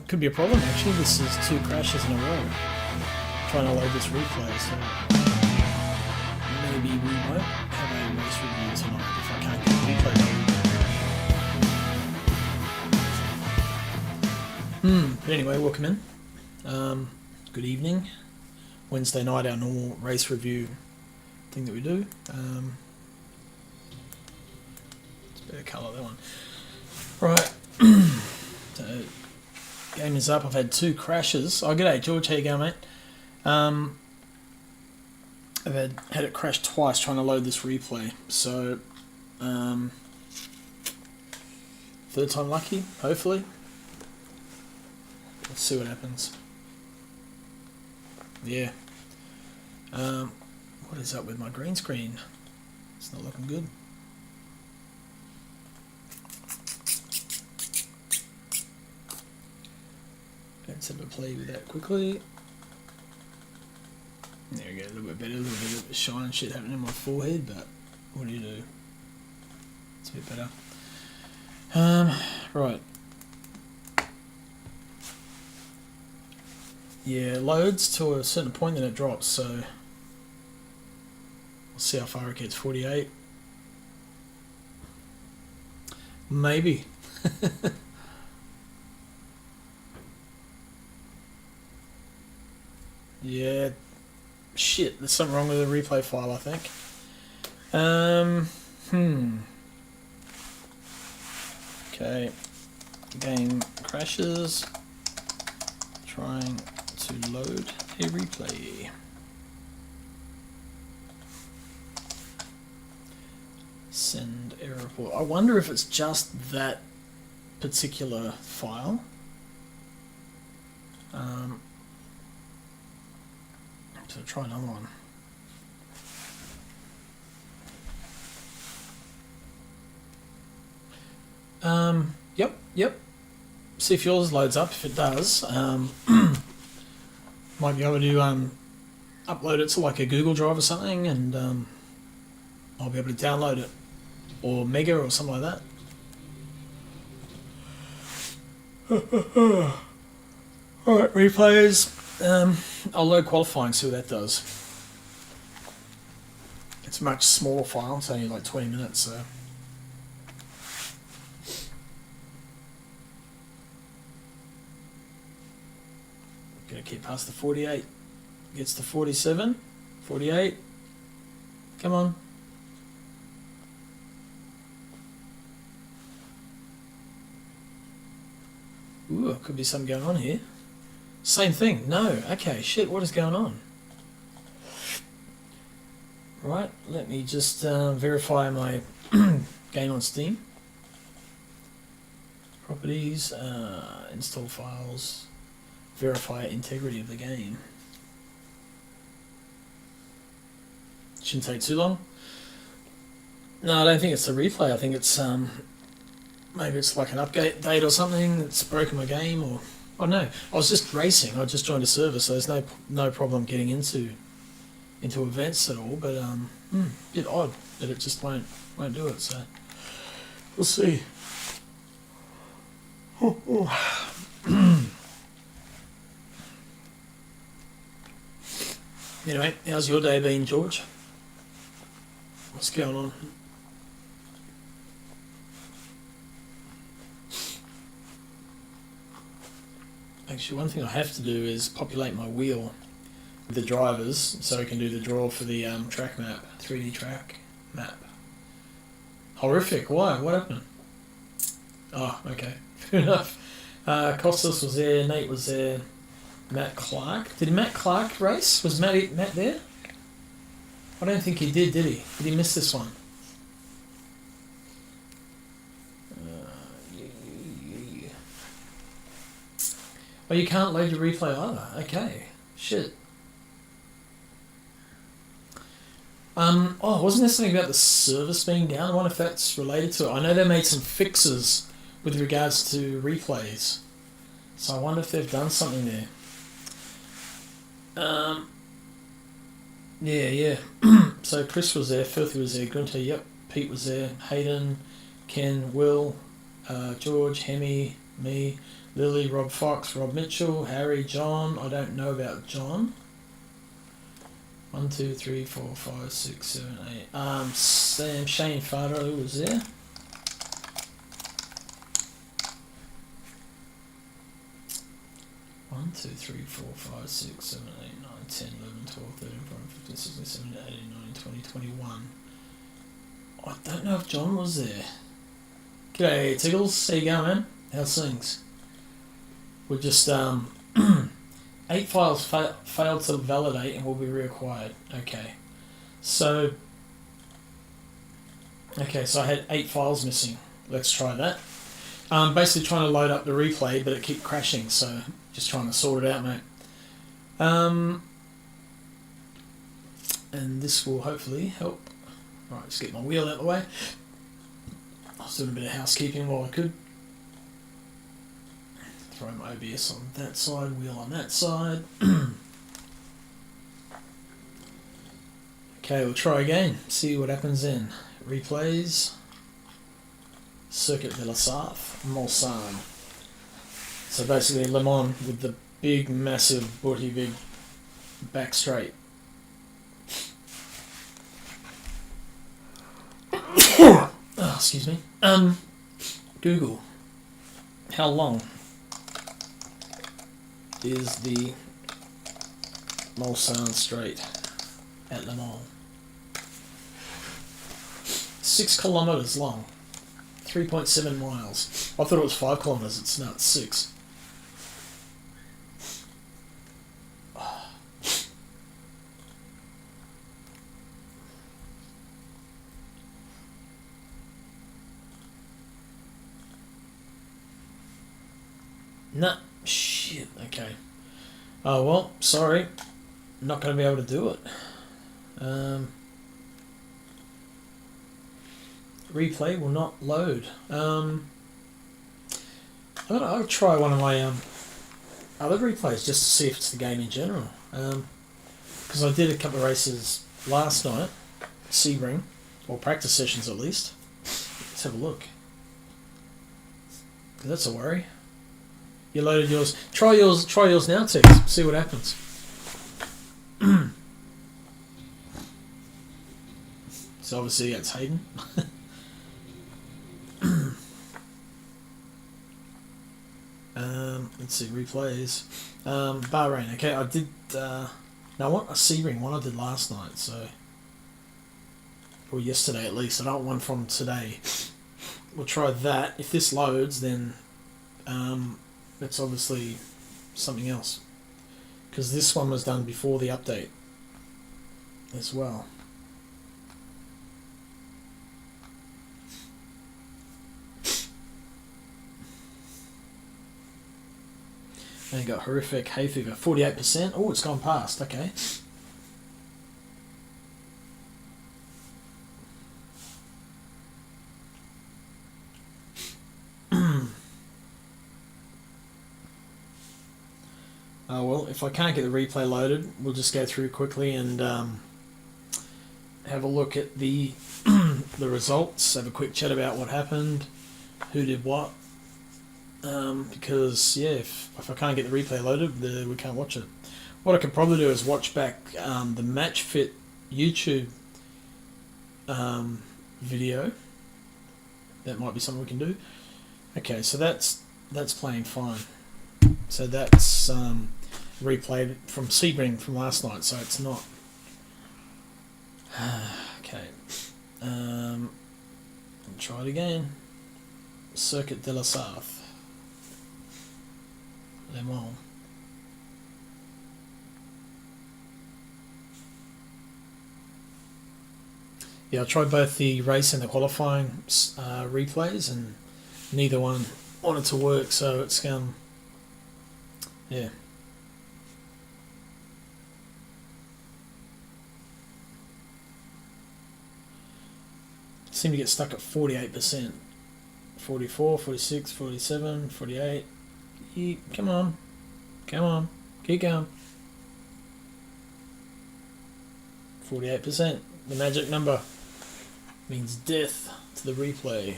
Could be a problem actually. This is 2 crashes in a row. Trying to load this replay, so maybe we won't have a race review tonight if I can't get the replay. But anyway, welcome in. Good evening. Wednesday night, our normal race review thing that we do. It's a better colour, that one. Right. So, game is up. I've had 2 crashes. Oh, g'day, George. How you going, mate? I've had it crash twice trying to load this replay. So, third time lucky, hopefully. Let's see what happens. Yeah. What is up with my green screen? It's not looking good. Let's have a play with that quickly. There we go, a little bit better, a little bit of shine and shit happening in my forehead, but what do you do? It's a bit better. Right. Yeah, loads to a certain point, then it drops, so we'll see how far it gets. 48. Maybe. Yeah. Shit, there's something wrong with the replay file, I think. Okay. Game crashes. Trying to load a replay. Send error report. I wonder if it's just that particular file. So try another one. Yep. See if yours loads up. If it does, might be able to upload it to like a Google Drive or something, and I'll be able to download it, or Mega or something like that. Alright, replays. I'll load qualifying, see what that does. It's a much smaller file, it's only like 20 minutes, so. Gonna keep past the 48. Gets to 47. 48. Come on. Ooh, could be something going on here. Same thing. No. Okay, shit, what is going on? Right, let me just verify my game on Steam. Properties, install files, verify integrity of the game. Shouldn't take too long. No, I don't think it's a replay. I think it's maybe it's like an update date or something that's broken my game, or oh no, I was just racing. I just joined a server, so there's no problem getting into events at all. But bit odd that it just won't do it. So we'll see. Anyway, how's your day been, George? What's going on? Actually, one thing I have to do is populate my wheel with the drivers so I can do the draw for the track map, 3D track map. Horrific. Why? What happened? Oh, okay. Fair enough. Costas was there, Nate was there, Matt Clark. Did Matt Clark race? Was Matt there? I don't think he did he? Did he miss this one? Oh, you can't load your replay either. Okay. Shit. Wasn't there something about the service being down? I wonder if that's related to it. I know they made some fixes with regards to replays. So I wonder if they've done something there. Yeah. So Chris was there, Filthy was there, Gunter, yep, Pete was there, Hayden, Ken, Will, George, Hemi, me, Lily, Rob Fox, Rob Mitchell, Harry, John. I don't know about John. 1, 2, 3, 4, 5, 6, 7, 8. Sam, Shane Fardo was there. One, 2, 3, 4, 5, 6, 7, 8, 9, 10, 11, 12, 13, 14, 15, 16, 17, 18, 19, 20, 21. I don't know if John was there. G'day, Tiggles. How you going, man? How's things? We're just 8 files failed to validate and will be reacquired. Okay. So I had 8 files missing. Let's try that. Basically trying to load up the replay, but it kept crashing, so just trying to sort it out, mate. And this will hopefully help. Right, just get my wheel out of the way. I was doing a bit of housekeeping while I could. Throw my OBS on that side, wheel on that side. Okay, we'll try again. See what happens then. Replays. Circuit de la Sarthe, Mulsanne. So basically Le Mans with the big, massive, big back straight. Oh, excuse me. Google. How long is the Mulsanne straight at Le Mans? 6 kilometers long. 3.7 miles. I thought it was 5 kilometers. It's not 6. Nah, shit. Okay. Oh well, sorry. Not going to be able to do it. Replay will not load. I don't know, I'll try one of my other replays just to see if it's the game in general. Because I did a couple of races last night, Sebring, or practice sessions at least. Let's have a look. That's a worry. You loaded yours. Try yours now, Tex. See what happens. So obviously that's Hayden. Let's see, replays. Bahrain. Okay, I did. Now I want a Sebring one I did last night, so or yesterday at least. I don't want one from today. We'll try that. If this loads, then it's obviously something else, because this one was done before the update as well. And you got horrific hay fever, 48%. Oh, it's gone past. Okay. Oh well, if I can't get the replay loaded, we'll just go through quickly and have a look at the the results. Have a quick chat about what happened, who did what. Because yeah, if I can't get the replay loaded, we can't watch it. What I could probably do is watch back the Match Fit YouTube video. That might be something we can do. Okay, so that's playing fine. So that's replayed from Sebring from last night. So it's not okay. I'll try it again. Circuit de la Sarthe. Le Mans. Yeah, I tried both the race and the qualifying replays, and neither one wanted to work. So it's yeah. Seem to get stuck at 48%. 44, 46, 47, 48. Come on. Come on. Keep going. 48%. The magic number means death to the replay.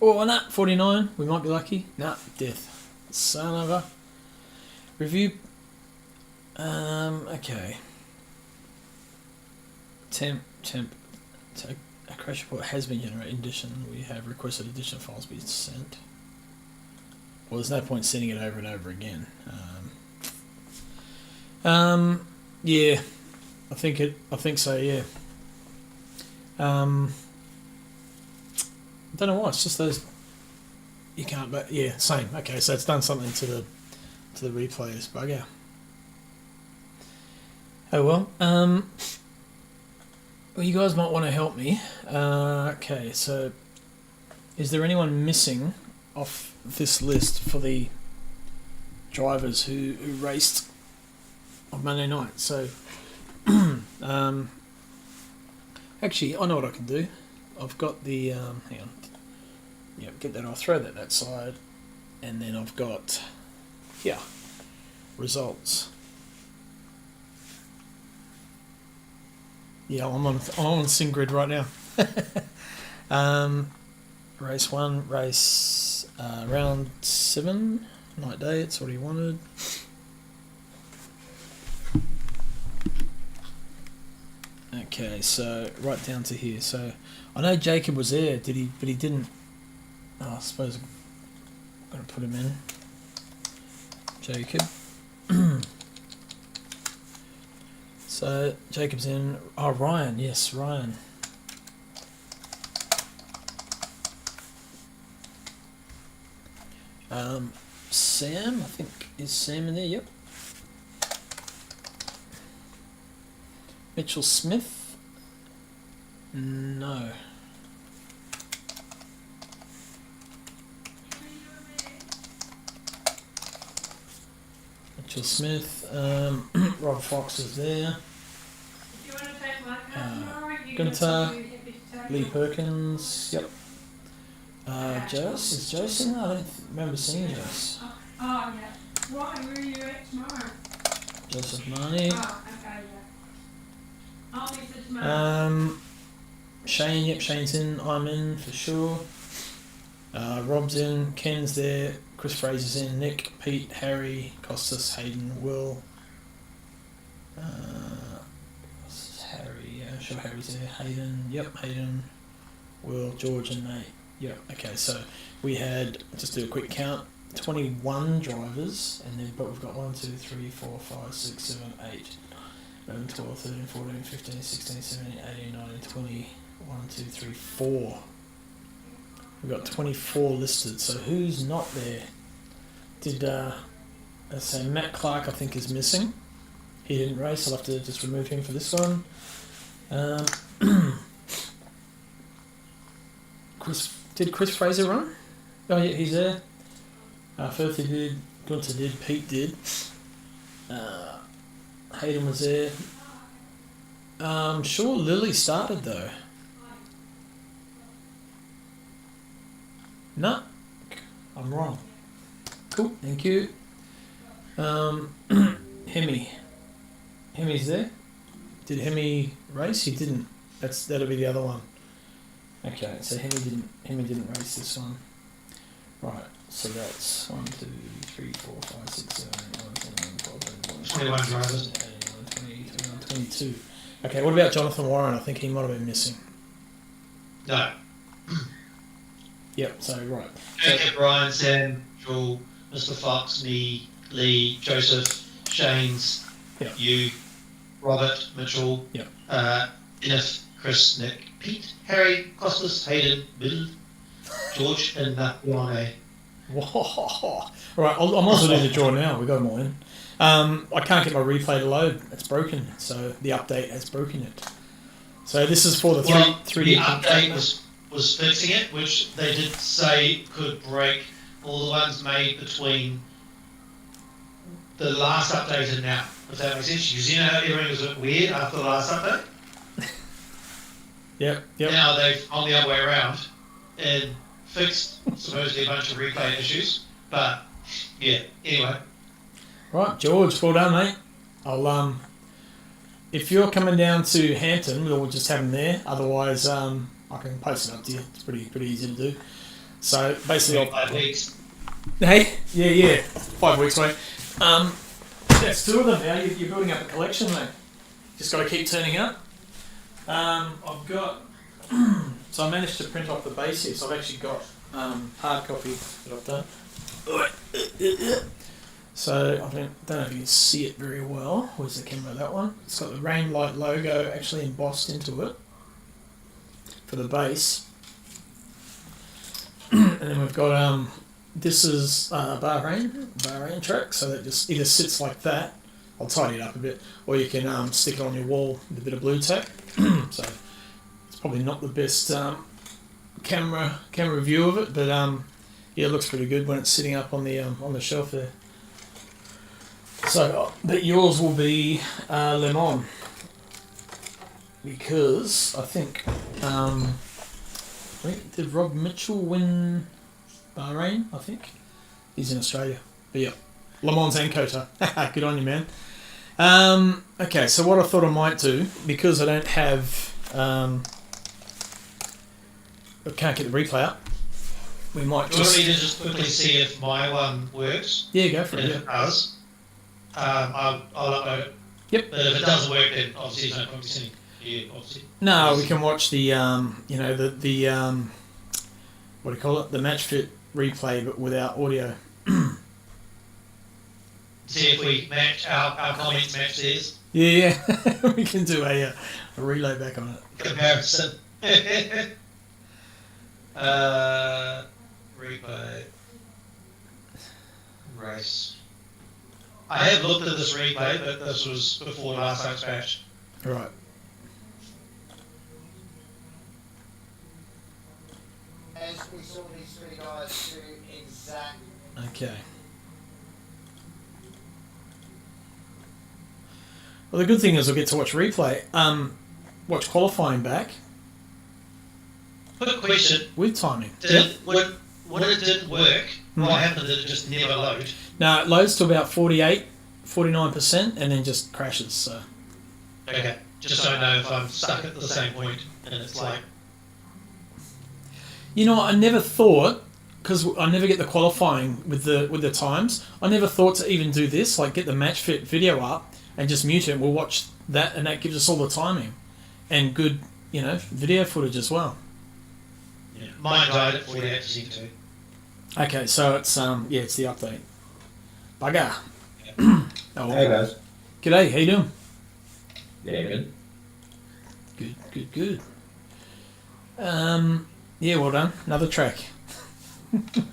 Oh, nah, 49. We might be lucky. Nah, death. Son of a. Review. Okay. Temp. So a crash report has been generated. In addition, we have requested additional files be sent. Well, there's no point sending it over and over again. Yeah. I think so, yeah. I don't know why, it's just those you can't, but yeah, same. Okay, so it's done something to the replayers bugger. Oh well. Well, you guys might want to help me. Okay, so is there anyone missing off this list for the drivers who raced on Monday night? So actually, I know what I can do. I've got the hang on. Yep, get that. I'll throw that side, and then I've got results. Yeah, I'm on SingGrid right now. Race 1, race round 7, night day. It's what he wanted. Okay, so right down to here. So I know Jacob was there. Did he? But he didn't. Oh, I suppose I'm going to put him in. Jacob. So Jacob's in. Oh, Ryan. Yes, Ryan. Sam. I think is Sam in there. Yep. Mitchell Smith. No. Mitchell Smith, Rob Fox is there. Gunter, Lee Perkins, yep. Jose, is Jose in there? I don't remember seeing Jose. Oh, yeah. Why? Where are you at tomorrow? Joseph Marnie. Oh, okay, yeah. I'll be for tomorrow. Shane, yep, Shane's in. I'm in for sure. Rob's in. Ken's there. Chris Fraser's in. Nick, Pete, Harry, Costas, Hayden, Will. Harry, yeah, sure Harry's there. Hayden, yep, Hayden, Will, George, and Nate. Yep, okay, so we had, just do a quick count, 21 drivers, and then, but we've got 1, 2, 3, 4, 5, 6, 7, 8, 11, 12, 13, 14, 15, 16, 17, 18, 19, 20, 1, 2, 3, 4. We've got 24 listed, so who's not there? Did, so Matt Clark I think is missing. He didn't race, I'll have to just remove him for this one. Did Chris Fraser run? Oh yeah, he's there. Firthy did, Gunter did, Pete did. Hayden was there. Sure Lily started though. No, I'm wrong. Cool, thank you. Hemi's there. Did Hemi race? He didn't. That'll be the other one. Okay, so Hemi didn't race this one. Right, so that's 1, 2, 3, 4, 5, 6, 7, 8, 9, 10, 11, 12, 13, 14, 15, 16, 17, 18, 19, 20, 21, 22. Okay, what about Jonathan Warren? I think he might have been missing. No. Yep, so right. Jacob, Ryan, Sam, Joel, Mr. Fox, me, Lee, Joseph, Shane's, Yep. you, Robert, Mitchell, Yep. Innes, Chris, Nick, Pete, Harry, Costas, Hayden, Bill, George, and Wane. Whoa. Right, I might as well do the draw now. We've got them all in. I can't get my replay to load. It's broken, so the update has broken it. So this is for the 3D. The update was fixing it, which they did say could break all the ones made between the last update and now. If that makes sense, because you know how everything was a bit weird after the last update. Yep. Now they've gone the other way around and fixed supposedly a bunch of replay issues. But yeah, anyway. Right, George, well done, mate. I'll if you're coming down to Hampton, we'll just have them there. Otherwise, I can post it up to you. It's pretty easy to do. So basically, 5 weeks. hey, yeah, 5 weeks, mate. That's 2 of them now. You're building up a collection, mate. Just got to keep turning up. I've got. So I managed to print off the base here. So I've actually got hard copy that I've done. So I don't know if you can see it very well. Where's the camera? That one. It's got the Rainlight logo actually embossed into it for the base. And then we've got this is Bahrain track. So that just either sits like that. I'll tidy it up a bit, or you can stick it on your wall with a bit of blue tack. So it's probably not the best camera view of it, but yeah, it looks pretty good when it's sitting up on the shelf there. So, but yours will be Le Mans, because I think did Rob Mitchell win Bahrain? I think he's in Australia, but yeah, Le Mans and Kota. Good on you, man. Okay, so what I thought I might do, because I don't have, I can't get the replay up. We might Do you want me to just quickly see if my one works? Yeah, go for And it. if it does, I'll upload it. Yep. But if it doesn't work, then obviously there's no point in sending you, obviously. No, we can watch the the what do you call it? The match fit replay, but without audio. See if we match our comments match theirs. Yeah, we can do a relay back on it. Comparison. Replay. Race. I have looked at this replay, but this was before last night's match. Right. As we saw these 3 guys do exact. Okay. Well, the good thing is we'll get to watch replay. Watch qualifying back Quick question. with timing. When it didn't work, what happened? Did it just never load? No, it loads to about 49%, and then just crashes. So. Okay. Just so I know if I'm stuck at the same point and it's like. You know, I never thought, because I never get the qualifying with the times. I never thought to even do this, like get the match fit video up and just mute it. And we'll watch that, and that gives us all the timing and good, video footage as well. Yeah. Mine died at 48% too. Okay, so it's it's the update. Bugger. Oh, Hey guys. G'day, how you doing? Yeah, good. Good. Yeah, well done. Another track.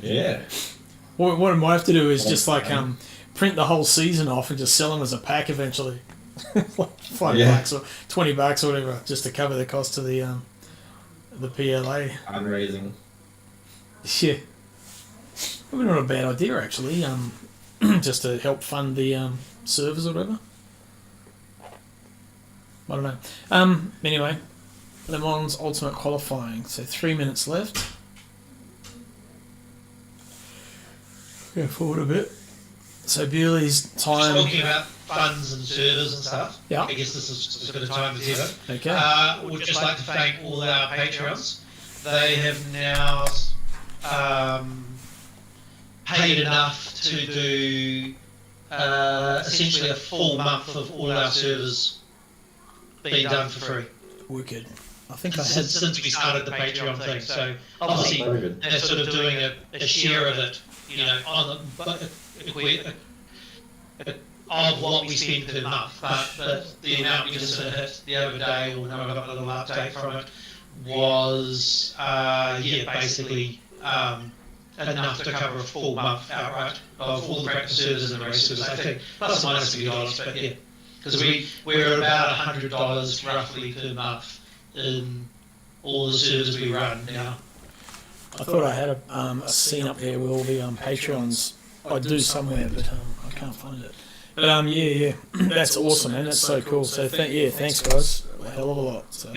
Yeah. What I might have to do is just like print the whole season off and just sell them as a pack eventually. Like $5 or $20 or whatever, just to cover the cost of the PLA. Fundraising. Yeah. Probably not a bad idea actually. Just to help fund the servers or whatever. I don't know. Anyway, Le Mans Ultimate Qualifying. So 3 minutes left. Go forward a bit. So Bewley's time. Talking about funds and servers and stuff. Yeah. I guess this is as good a time as ever. Okay. We'd just like to thank all our Patreons. They have now paid enough to do essentially a full month of all our servers being done for free. Wicked. I think I had. Since we started the Patreon thing. So obviously they're sort of doing a share of it, on the of what we spend per month. But the amount we just hit the other day, or I got a little update from it, was basically enough to cover a full month outright of all the practice servers and the race servers. I think plus or minus $50, but yeah, because we're at about $100 roughly per month in all the servers we run now. I thought I had a scene up here with all the Patreons. I do somewhere, but I can't find it. But yeah, that's awesome, man. That's so cool. So thanks guys, a hell of a lot. So.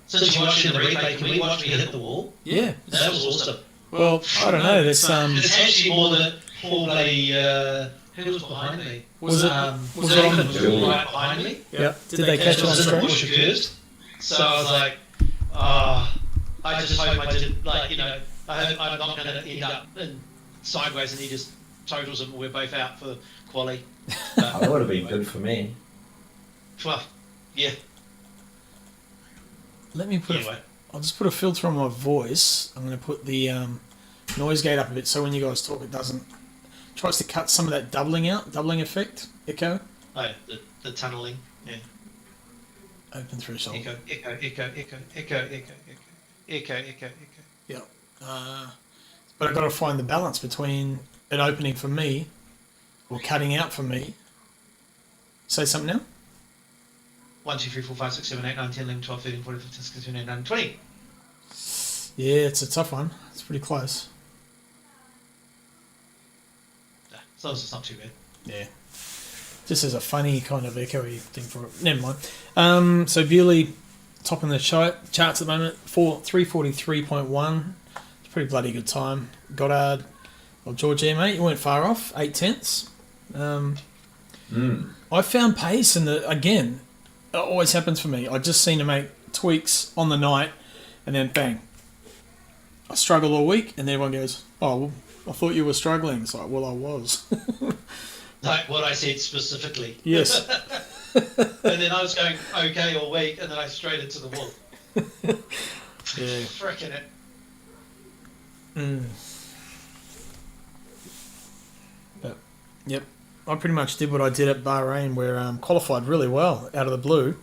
Since you're watching the replay, can we watch me hit the wall? Yeah, That was awesome. well, I don't know. There's It's actually more than full bloody. Who was behind me? Was it Ethan on? was right behind me. Yeah. Did they catch It it on was in the stream? bush at first. So I was like, I just hope I did I hope I'm not going to end up in sideways and he just totals it and we're both out for quali. Oh, that would have been good for me. Well, yeah. Let me put. Anyway. I'll just put a filter on my voice. I'm going to put the noise gate up a bit so when you guys talk, it doesn't. Tries to cut some of that doubling effect, echo. Oh, yeah, the tunneling. Yeah. Open threshold. Echo, echo, echo, echo, echo, echo, echo, echo, echo, echo. Yeah. But I've got to find the balance between it opening for me or cutting out for me. Say something now. 1, 2, 3, 4, 5, 6, 7, 8, 9, 10, 11, 12, 13, 14, 15, 16, 17, 18, 19, 20. Yeah, it's a tough one. It's pretty close. As long as it's not too bad. Yeah. Just as a funny kind of echoey thing for it. Never mind. So Bewley, top in the charts at the moment, 3:43.1. It's a pretty bloody good time. Goddard, well, George here, mate, you weren't far off, 8/10. I found pace, and again, it always happens for me. I just seem to make tweaks on the night, and then bang. I struggle all week, and then everyone goes, "Oh, well, I thought you were struggling." It's like, well, I was. Like what I said specifically. Yes. And then I was going okay all week, and then I straight into the wall. Yeah. Frickin' it. But, yep. I pretty much did what I did at Bahrain, where qualified really well out of the blue,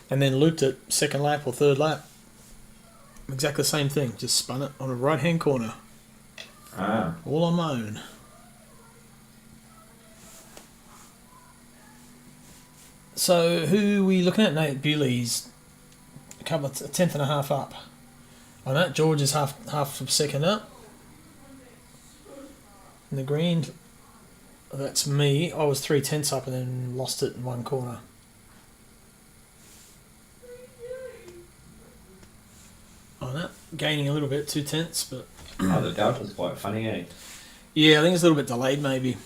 and then looped it second lap or third lap. Exactly the same thing. Just spun it on a right-hand corner. Ah. All on my own. So who are we looking at? Nate Bewley's a couple of a tenth and a half up. On that, George is half a second up. In the green, that's me. I was 3/10 up and then lost it in one corner. On that, gaining a little bit, 2/10, but Oh, the delta's quite funny, eh? yeah, I think it's a little bit delayed, maybe.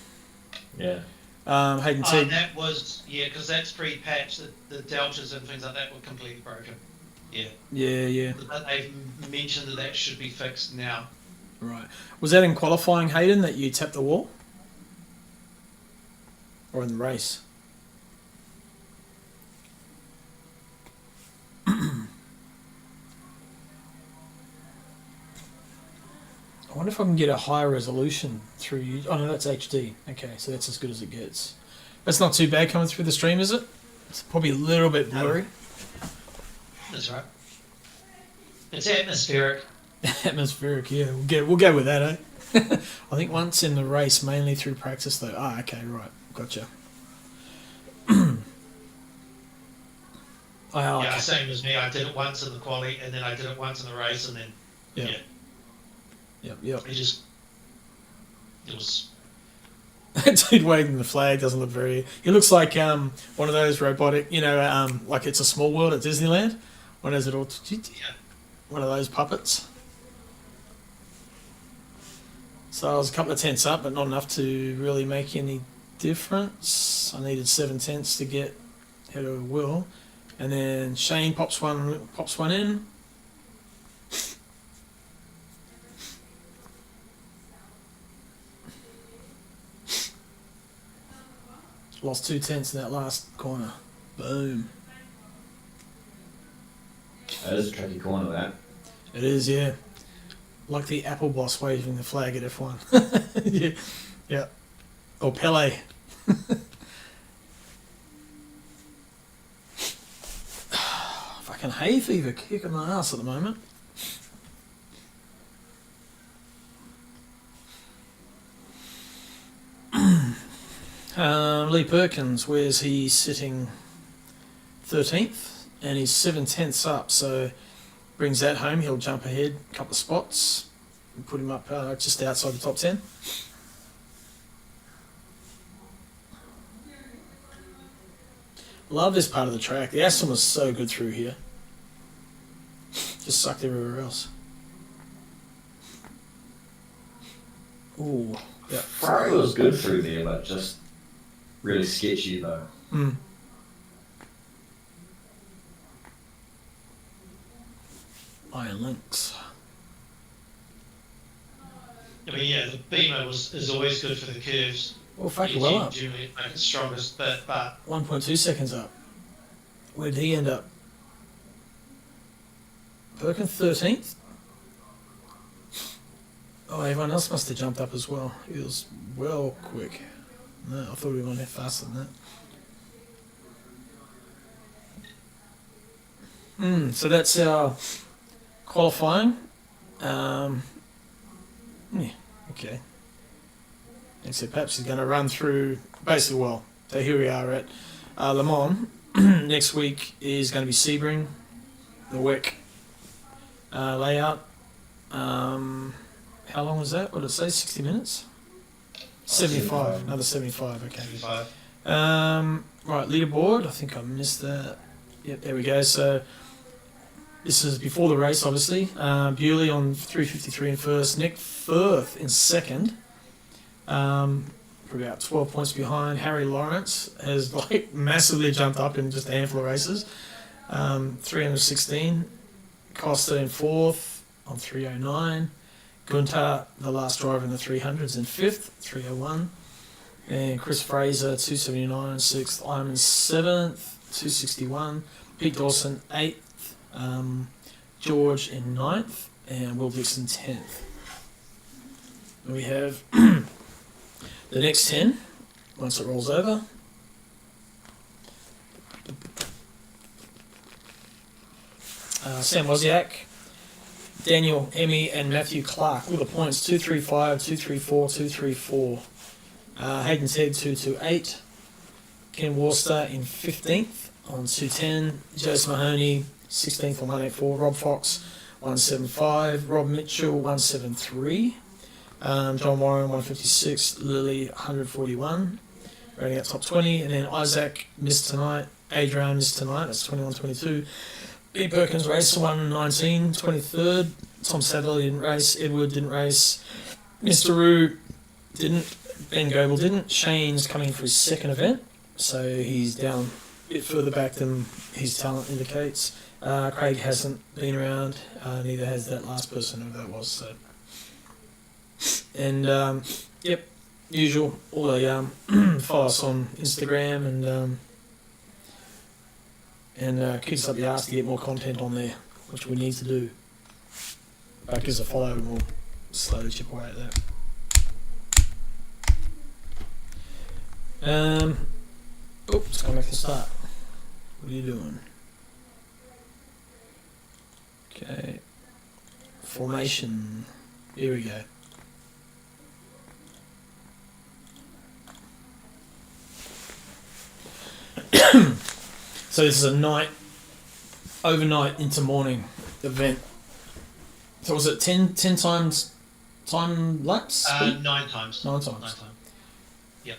Yeah. Hayden said, That was, yeah, because that's pre-patch. The deltas and things like that were completely broken. Yeah. yeah, But they've mentioned that should be fixed now. right. Was that in qualifying, Hayden, that you tapped the wall, or in the race? I wonder if I can get a higher resolution through you. Oh no, that's HD. Okay, so that's as good as it gets. That's not too bad coming through the stream, is it? It's probably a little bit blurry. That's right. It's atmospheric. Atmospheric, yeah. We'll go with that, eh? I think once in the race, mainly through practice, though. Ah, okay, right, gotcha. Yeah, same as me. I did it once in the quali, and then I did it once in the race, and then Yep. it was. Dude waving the flag doesn't look very. He looks like one of those robotic, like It's a Small World at Disneyland. One of those little, one of those puppets. So I was a couple of tenths up, but not enough to really make any difference. I needed 7/10 to get ahead of Will, and then Shane pops one in. Lost 2/10 in that last corner. Boom. That is a tricky corner, that. It is, yeah. Like the Apple boss waving the flag at F1. yeah. Or Pele. Fucking hay fever kicking my ass at the moment. Lee Perkins, where's he sitting? 13th, and he's 7/10 up, so brings that home. He'll jump ahead a couple of spots and put him up just outside the top 10. Love this part of the track. The Aston was so good through here. Just sucked everywhere else. Ooh, yeah. Ferrari was good through there, but just really sketchy, though. Iron Lynx. I mean, yeah, the Beamer is always good for the curves. Well, fuck it, It's well up. generally make it strongest, but 1.2 seconds up. Where did he end up? Perkins 13th? Oh, everyone else must have jumped up as well. He was well quick. No, I thought he would have faster than that. So that's our qualifying. Yeah, okay. And so perhaps he's going to run through, basically, well, so here we are at Le Mans. Next week is going to be Sebring, the WEC layout. How long was that? What did it say? 60 minutes? 75. Another 75, okay. 75. Right, leaderboard. I think I missed that. Yep, there we go. So this is before the race, obviously. Bewley on 353 in first. Nick Firth in second. For about 12 points behind. Harry Lawrence has like massively jumped up in just a handful of races. 316. Costa in fourth on 309. Gunter, the last driver in the 300s, in fifth, 301. And Chris Fraser, 279, sixth. Iman, seventh, 261. Pete Dawson, eighth. George in ninth. And Will Dixon, 10th. And we have the next 10, once it rolls over. Sam Wozniak, Daniel Emmy, and Matthew Clark. All the points: 235, 234, 234. Hayden Ted 228. Ken Worcester in 15th on 210. Jose Mahoney 16th on 184. Rob Fox 175. Rob Mitchell 173. John Warren 156. Lily 141. Rating out top 20. And then Isaac missed tonight. Adrian missed tonight. That's 21-22. B. Perkins raced 119, 23rd. Tom Sadler didn't race. Edward didn't race. Mr. Roo didn't. Ben Goebel didn't. Shane's coming for his second event, so he's down a bit further back than his talent indicates. Craig hasn't been around. Neither has that last person, whoever that was. So, and yep, usual. All the follow us on Instagram and kick us up the arse to get more content on there, which we need to do. But give us a follow and we'll slowly chip away at that. Let's go back to start. What are you doing? Okay. Formation. Here we go. So this is a overnight into morning event. So was it 10 times time lapse? 9 times. 9 times. 9 times. Yep.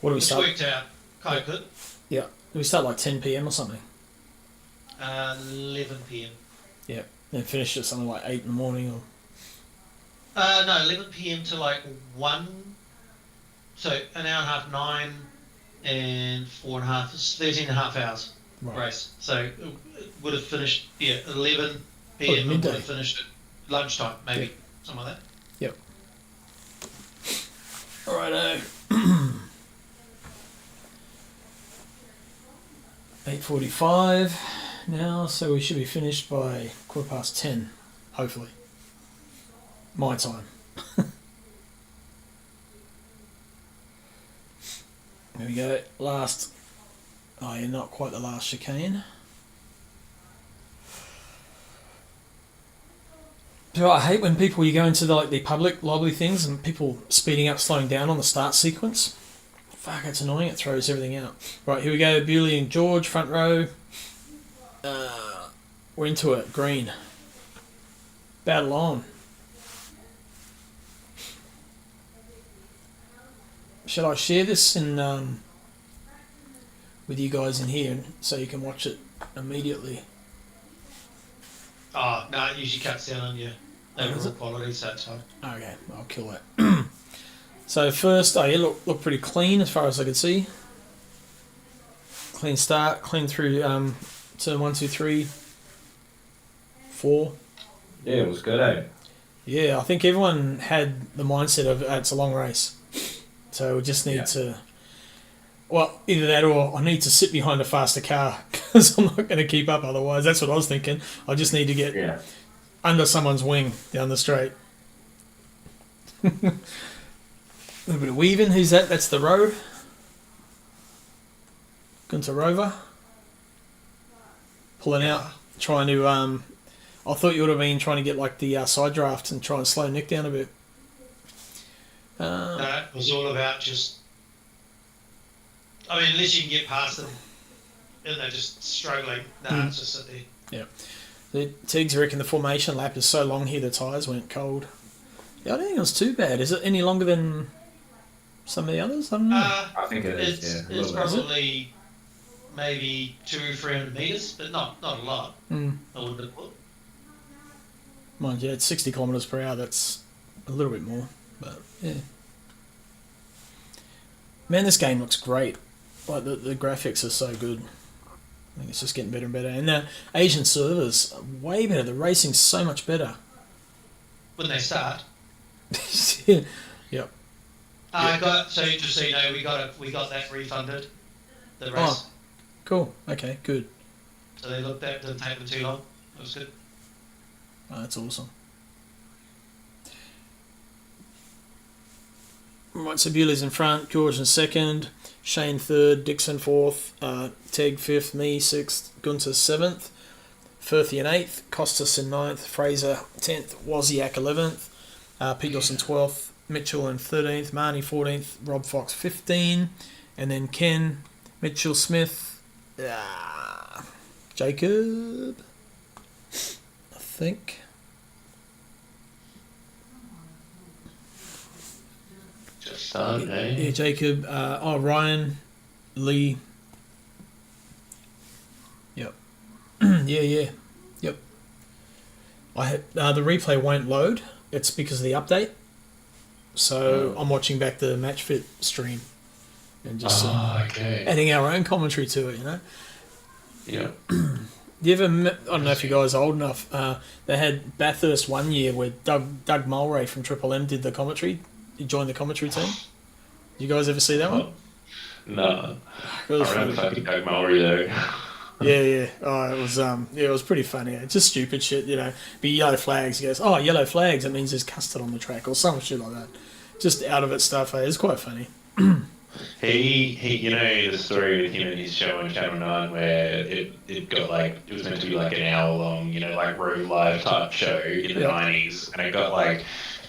What do we It's start? worked out quite good. Yeah. Do we start like 10 p.m. or something? 11 p.m. Yeah. And finish at something like 8 in the morning or... No, 11 p.m. to like 1. So an hour and a half, 9 and 4.5, it's 13 and a half hours race. So it would have finished, 11 p.m. and would have finished at lunchtime, maybe, something like that. Yep. Alrighto. 8:45 now, so we should be finished by 10:15, hopefully. My time. There we go. Last. Oh, yeah, not quite the last chicane. So I hate when you go into the public lobby things and people speeding up, slowing down on the start sequence. Fuck, it's annoying. It throws everything out. Right, here we go. Bewley and George, front row. We're into it. Green. Battle on. Should I share this with you guys in here so you can watch it immediately? Oh, no, it usually cuts down on your overall quality, so it's fine. Okay, I'll kill that. So first, look pretty clean as far as I could see. Clean start, clean through turn 1, 2, 3, 4. Yeah, it was good, eh? Yeah, I think everyone had the mindset of it's a long race, so we just need to. Well, either that or I need to sit behind a faster car because I'm not going to keep up otherwise. That's what I was thinking. I just need to get under someone's wing down the straight. A little bit of weaving. Who's that? That's the road. Gunter Rover. Pulling out, trying to. I thought you would have been trying to get like the side draft and try and slow Nick down a bit. No, it was all about just. I mean, unless you can get past them, and they're just struggling. No, it's just sit there. Yeah. The Teagues reckon the formation lap is so long here the tyres went cold. Yeah, I don't think it was too bad. Is it any longer than some of the others? I don't know. I think it is. It's probably maybe 200-300 metres, but not a lot. I wouldn't have thought. Mind you, it's 60 kilometres per hour. That's a little bit more, but yeah. Man, this game looks great. Like the graphics are so good. I think it's just getting better and better. And the Asian servers are way better. The racing's so much better. When they start. Yep. I got so just so you know, we got that refunded. The race. Oh, cool. Okay, good. So they looked at it, didn't take them too long. It was good. Oh, that's awesome. Right, so Bewley's in front, George in second, Shane third, Dixon fourth, Teg fifth, me sixth, Gunter seventh, Firthy in eighth, Costas in ninth, Fraser 10th, Wozniak 11th, Pete Dawson 12th, Mitchell in 13th, Marnie 14th, Rob Fox 15, and then Ken, Mitchell Smith, Jacob, I think. Just started, eh? Yeah, Jacob, Ryan, Lee. Yep. yeah. Yep. I had, the replay won't load. It's because of the update. So I'm watching back the Match Fit stream and just adding our own commentary to it, you know? Yeah. You ever met, I don't know if you guys are old enough, they had Bathurst one year where Doug Mulray from Triple M did the commentary. He joined the commentary team. You guys ever see that one? No. Really I remember funny. fucking Doug Mulray though. Yeah. Oh, it was pretty funny. It's just stupid shit, you know. Be yellow flags. He goes, oh, yellow flags. It means there's custard on the track or some shit like that. Just out of it stuff. It's quite funny. He, you know the story with him and his show on Channel 9 where it got like, it was meant to be like an hour long, you know, like road live type show in the 90s, and it got like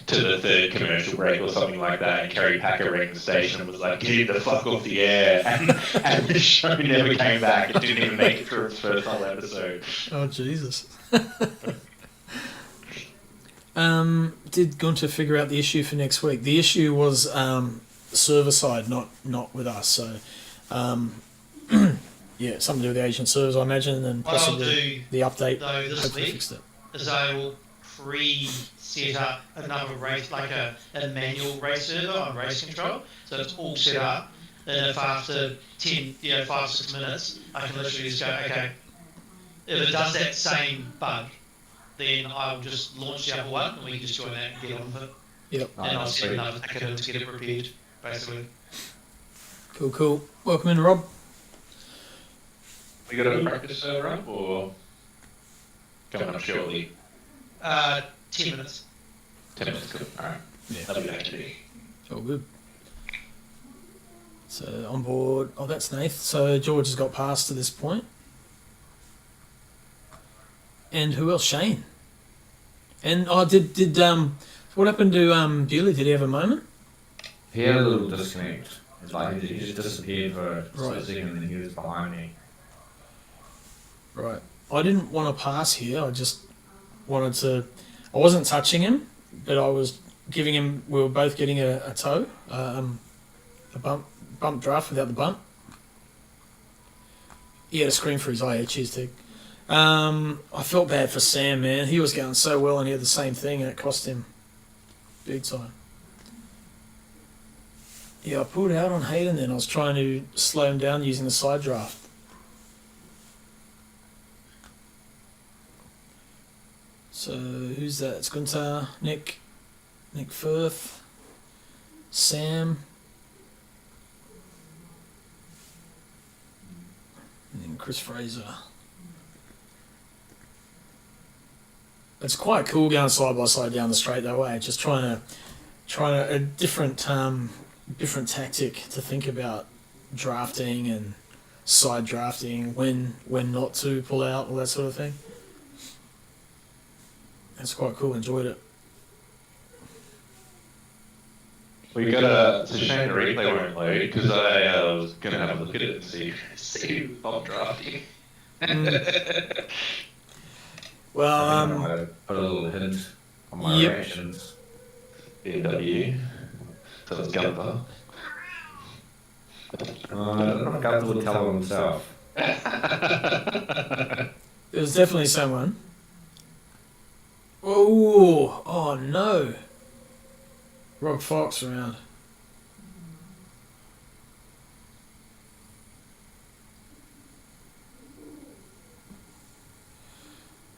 to the third commercial break or something like that, and Kerry Packer rang the station and was like, get the fuck off the air, and the show never came back. It didn't even make it through its first whole episode. Oh, Jesus. Did Gunter figure out the issue for next week? The issue was server side, not with us. So, yeah, something to do with the Asian servers, I imagine, and possibly the update. Though this week, fixed it. is I will set up another race, like a manual race server on race control. So it's all set up. And if after 5 or 6 minutes, I can literally just go, okay, if it does that same bug, then I'll just launch the other one and we can just join that and get on with it. Yep. And I'll send another ticket in to get it repaired, basically. Cool. Welcome in, Rob. We got a practice run or coming up shortly? 10 minutes. 10 minutes, cool. Alright. Yeah. That'll be actually. All good. So on board. Oh, that's Nath. So George has got past to this point. And who else? Shane. And did what happened to Bewley? Did he have a moment? He had a little disconnect. It's like he just disappeared for a Right. split second and then he was behind me. Right. I didn't want to pass here. I just wanted to. I wasn't touching him, but I was giving him. We were both getting a toe, a bump draft without the bump. He had a screen for his eye. Cheers, Tig. I felt bad for Sam, man. He was going so well, and he had the same thing, and it cost him big time. Yeah, I pulled out on Hayden. Then I was trying to slow him down using the side draft. So who's that? It's Gunther, Nick Firth, Sam, and then Chris Fraser. It's quite cool going side by side down the straight that way. Just trying to a different tactic to think about drafting and side drafting, when not to pull out, all that sort of thing. It's quite cool. Enjoyed it. We got it's a shame the replay won't load because I was gonna have a look at it and see Bob drafting. Well, I think I might put a little hint on my Yep. reactions. BMW. So it's Gunther. I don't know if Gunther would tell on himself. it was definitely someone. Oh no. Rob Fox around.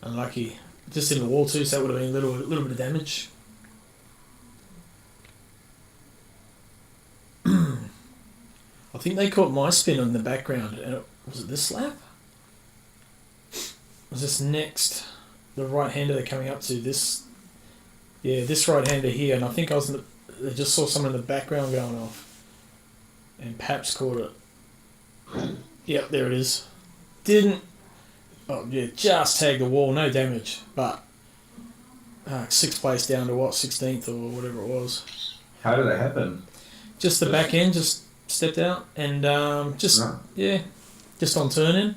Unlucky. Just in the wall too, so that would have been a little bit of damage. I think they caught my spin on the background. And was it this lap? Was this next? The right-hander they're coming up to this. Yeah, this right-hander here, and I think I just saw someone in the background going off, and Paps caught it. Yep, there it is. Didn't. Oh yeah, just tagged the wall, no damage, but 6th place down to what, 16th or whatever it was. How did it happen? Just the back end, just stepped out and just on turn-in.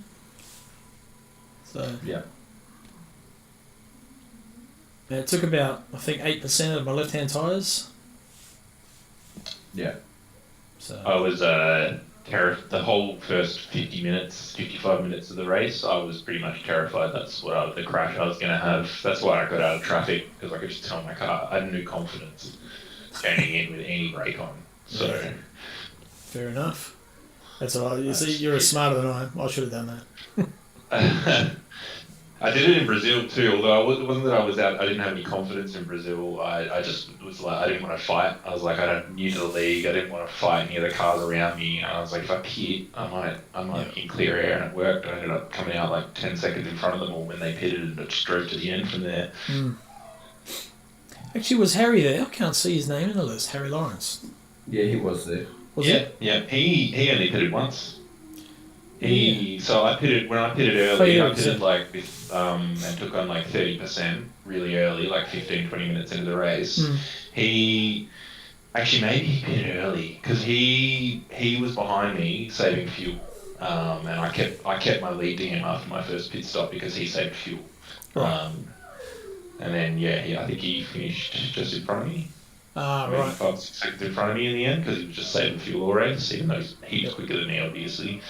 So Yeah. yeah, it took about I think 8% of my left-hand tyres. Yeah. So I was the whole first 55 minutes of the race. I was pretty much terrified. That's what the crash I was going to have. That's why I got out of traffic, because I could just tell my car I had no confidence standing in with any brake on. So fair enough. That's all right. You see, you're smarter than I am. I should have done that. I did it in Brazil too, although it wasn't that I was out, I didn't have any confidence in Brazil. I just was like, I didn't want to fight. I was like, I'm new to the league, I didn't want to fight any of the cars around me. And I was like, if I pit, I might be in clear air, and it worked. I ended up coming out like 10 seconds in front of them all when they pitted, and it strode to the end from there. Actually, was Harry there? I can't see his name in the list. Harry Lawrence. Yeah, he was there. Was yeah, it? yeah. He only pitted once. So I pitted when I pitted Oh, early. yeah, I pitted like this, and took on like 30% really early, like 15-20 minutes into the race. He maybe he pitted early because he was behind me saving fuel, and I kept my lead to him after my first pit stop because he saved fuel. Right. And then I think he finished just in front of me. Maybe Right. 5-6 seconds in front of me in the end because he was just saving fuel all race, even though he's quicker than me, obviously.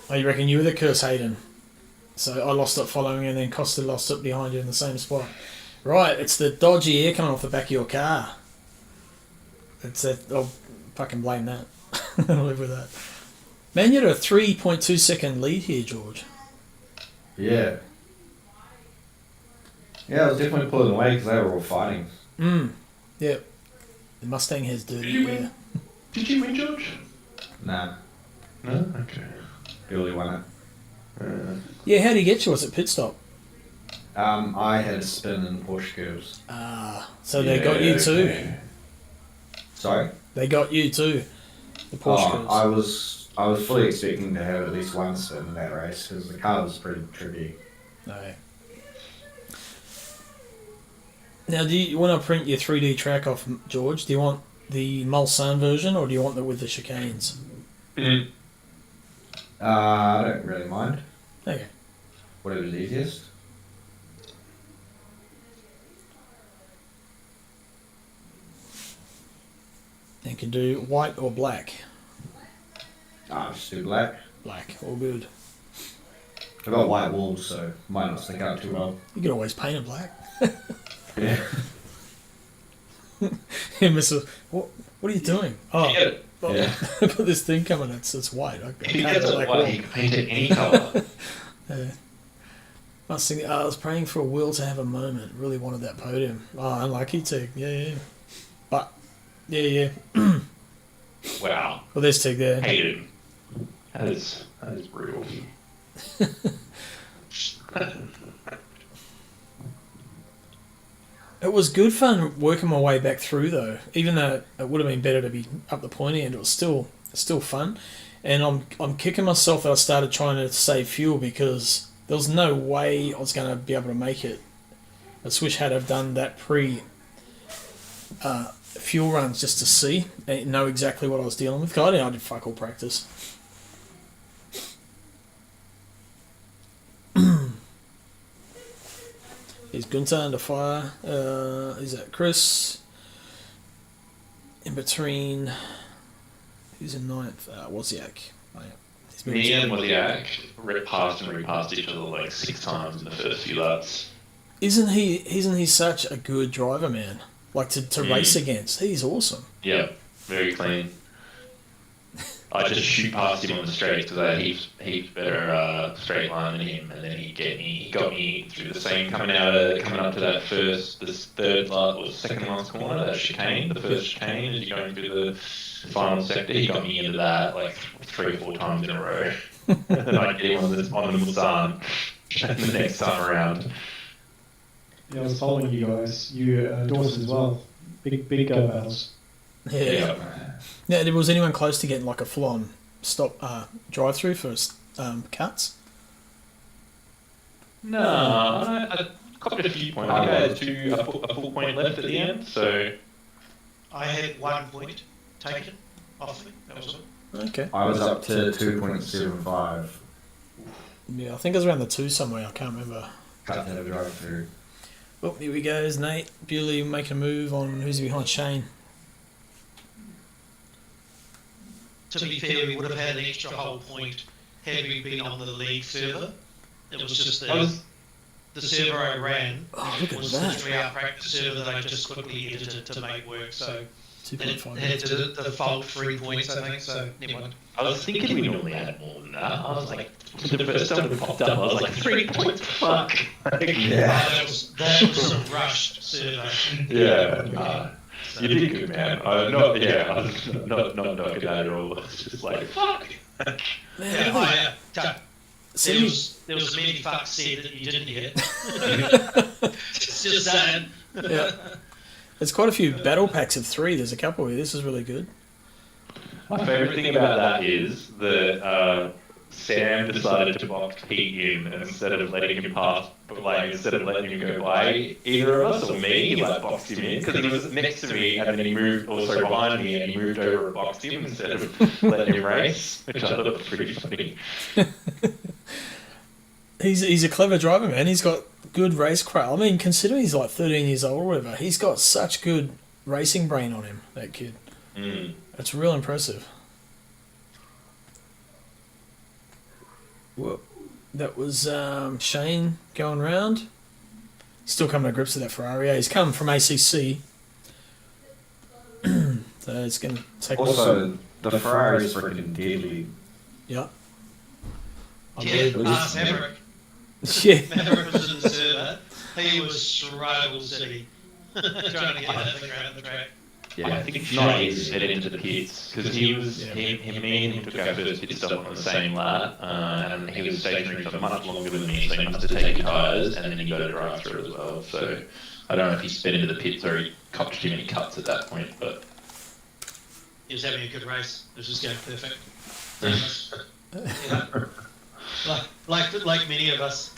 Oh, you reckon you were the Curse Hayden? So I lost it following, and then Costa lost it behind you in the same spot. Right, it's the dodgy air coming off the back of your car. It's that. I'll fucking blame that. I'll live with that. Man, you had a 3.2 second lead here, George. Yeah. Yeah, I was definitely pulling away because they were all fighting. Yep. The Mustang has dirty Did you air. win? Did you win, George? Nah, No? Okay. Billy won it. Yeah, how did he get you? Was it pit stop? I had a spin in Porsche curves. So they got you too. Okay. Sorry? They got you too. The Porsche curves. I was fully expecting to have at least one spin in that race because the car was pretty tricky. No. Now, do you want to print your 3D track off, George? Do you want the Mulsanne version, or do you want it with the chicanes? I don't really mind. Okay. Whatever's easiest. You can do white or black. Just do black. Black, all good. I've got white walls, so might not stick out too well. You can always paint it black. Yeah. Hey, Mr. What are you doing? Oh, Yeah. Yeah. I've got this thing coming. It's white. I If he can't gets do it black white, wall. he can paint it any colour. I was praying for Will to have a moment. Really wanted that podium. Oh, unlucky Tig. Yeah. But, yeah. Wow. Well, there's Tig there. Hated. That is brutal. It was good fun working my way back through though. Even though it would have been better to be up the pointy end, it was still fun. And I'm kicking myself that I started trying to save fuel because there was no way I was going to be able to make it. I just wish I had have done that fuel runs just to see and know exactly what I was dealing with. I did fuck all practice. He's Gunter under fire. Is that Chris? In between. Who's in ninth? Wozniak. Oh, yeah. Me and Wozniak passed and repassed each other like 6 times in the first few laps. Isn't he such a good driver, man? Like to race against. He's awesome. Yeah, very clean. I just shoot past him on the straight because I had heaps better straight line than him, and then he got me through the same coming up to that third last or second last corner, that chicane, the first chicane as you're going through the final sector. He got me into that like 3 or 4 times in a row. And I get him on the Mulsanne the next time around. Yeah, I was following you guys. You Dawson as well. Big go battles. Yeah. Was anyone close to getting like a full-on drive through for cuts? No, I copped a few points. I had a full point left at the end, so I had 1 point taken off me. That was all. Okay. I was up to 2.75. Yeah, I think it was around the 2 somewhere. I can't remember. Cut to drive through. Oh, here we go. There's Nate Bewley making a move on who's behind Shane. To be fair, we would have had an extra whole point had we been on the lead server. It was just the server I ran was literally our practice server that I just quickly edited to make work. So it had to default 3 points, I think. So never mind. I was thinking we normally had more than that. I was like, the first time it popped up, I was like, 3 points, fuck. That was a rushed server. Yeah. You did good, man. I was not knocking that at all. I was just like, fuck. There was many fucks said that you didn't hear. Just saying. Yeah. There's quite a few battle packs of 3. There's a couple here. This is really good. My favourite thing about that is that Sam decided to box Pete in instead of letting him pass, instead of letting him go by either of us or me. He boxed him in because he was next to me and then he moved, also behind me, and he moved over and boxed him instead of letting him race, which I thought was pretty funny. He's a clever driver, man. He's got good race craft. I mean, considering he's like 13 years old or whatever, he's got such good racing brain on him, that kid. It's real impressive. Well, that was Shane going round. Still coming to grips with that Ferrari. He's come from ACC. So it's going to take... Also, the Ferrari is freaking deadly. Yeah. Maverick. Yeah. Maverick was in the server. He was struggle city. Trying to get that thing around the track. Yeah, I think it's not easy to get into the pits because me and him took our first pit stop on the same lap, and he was stationary for much longer than me, so he must have taken tyres, and then he got a drive through as well. So I don't know if he sped into the pits or he copped too many cuts at that point, but he was having a good race. It was just going perfect. Like many of us.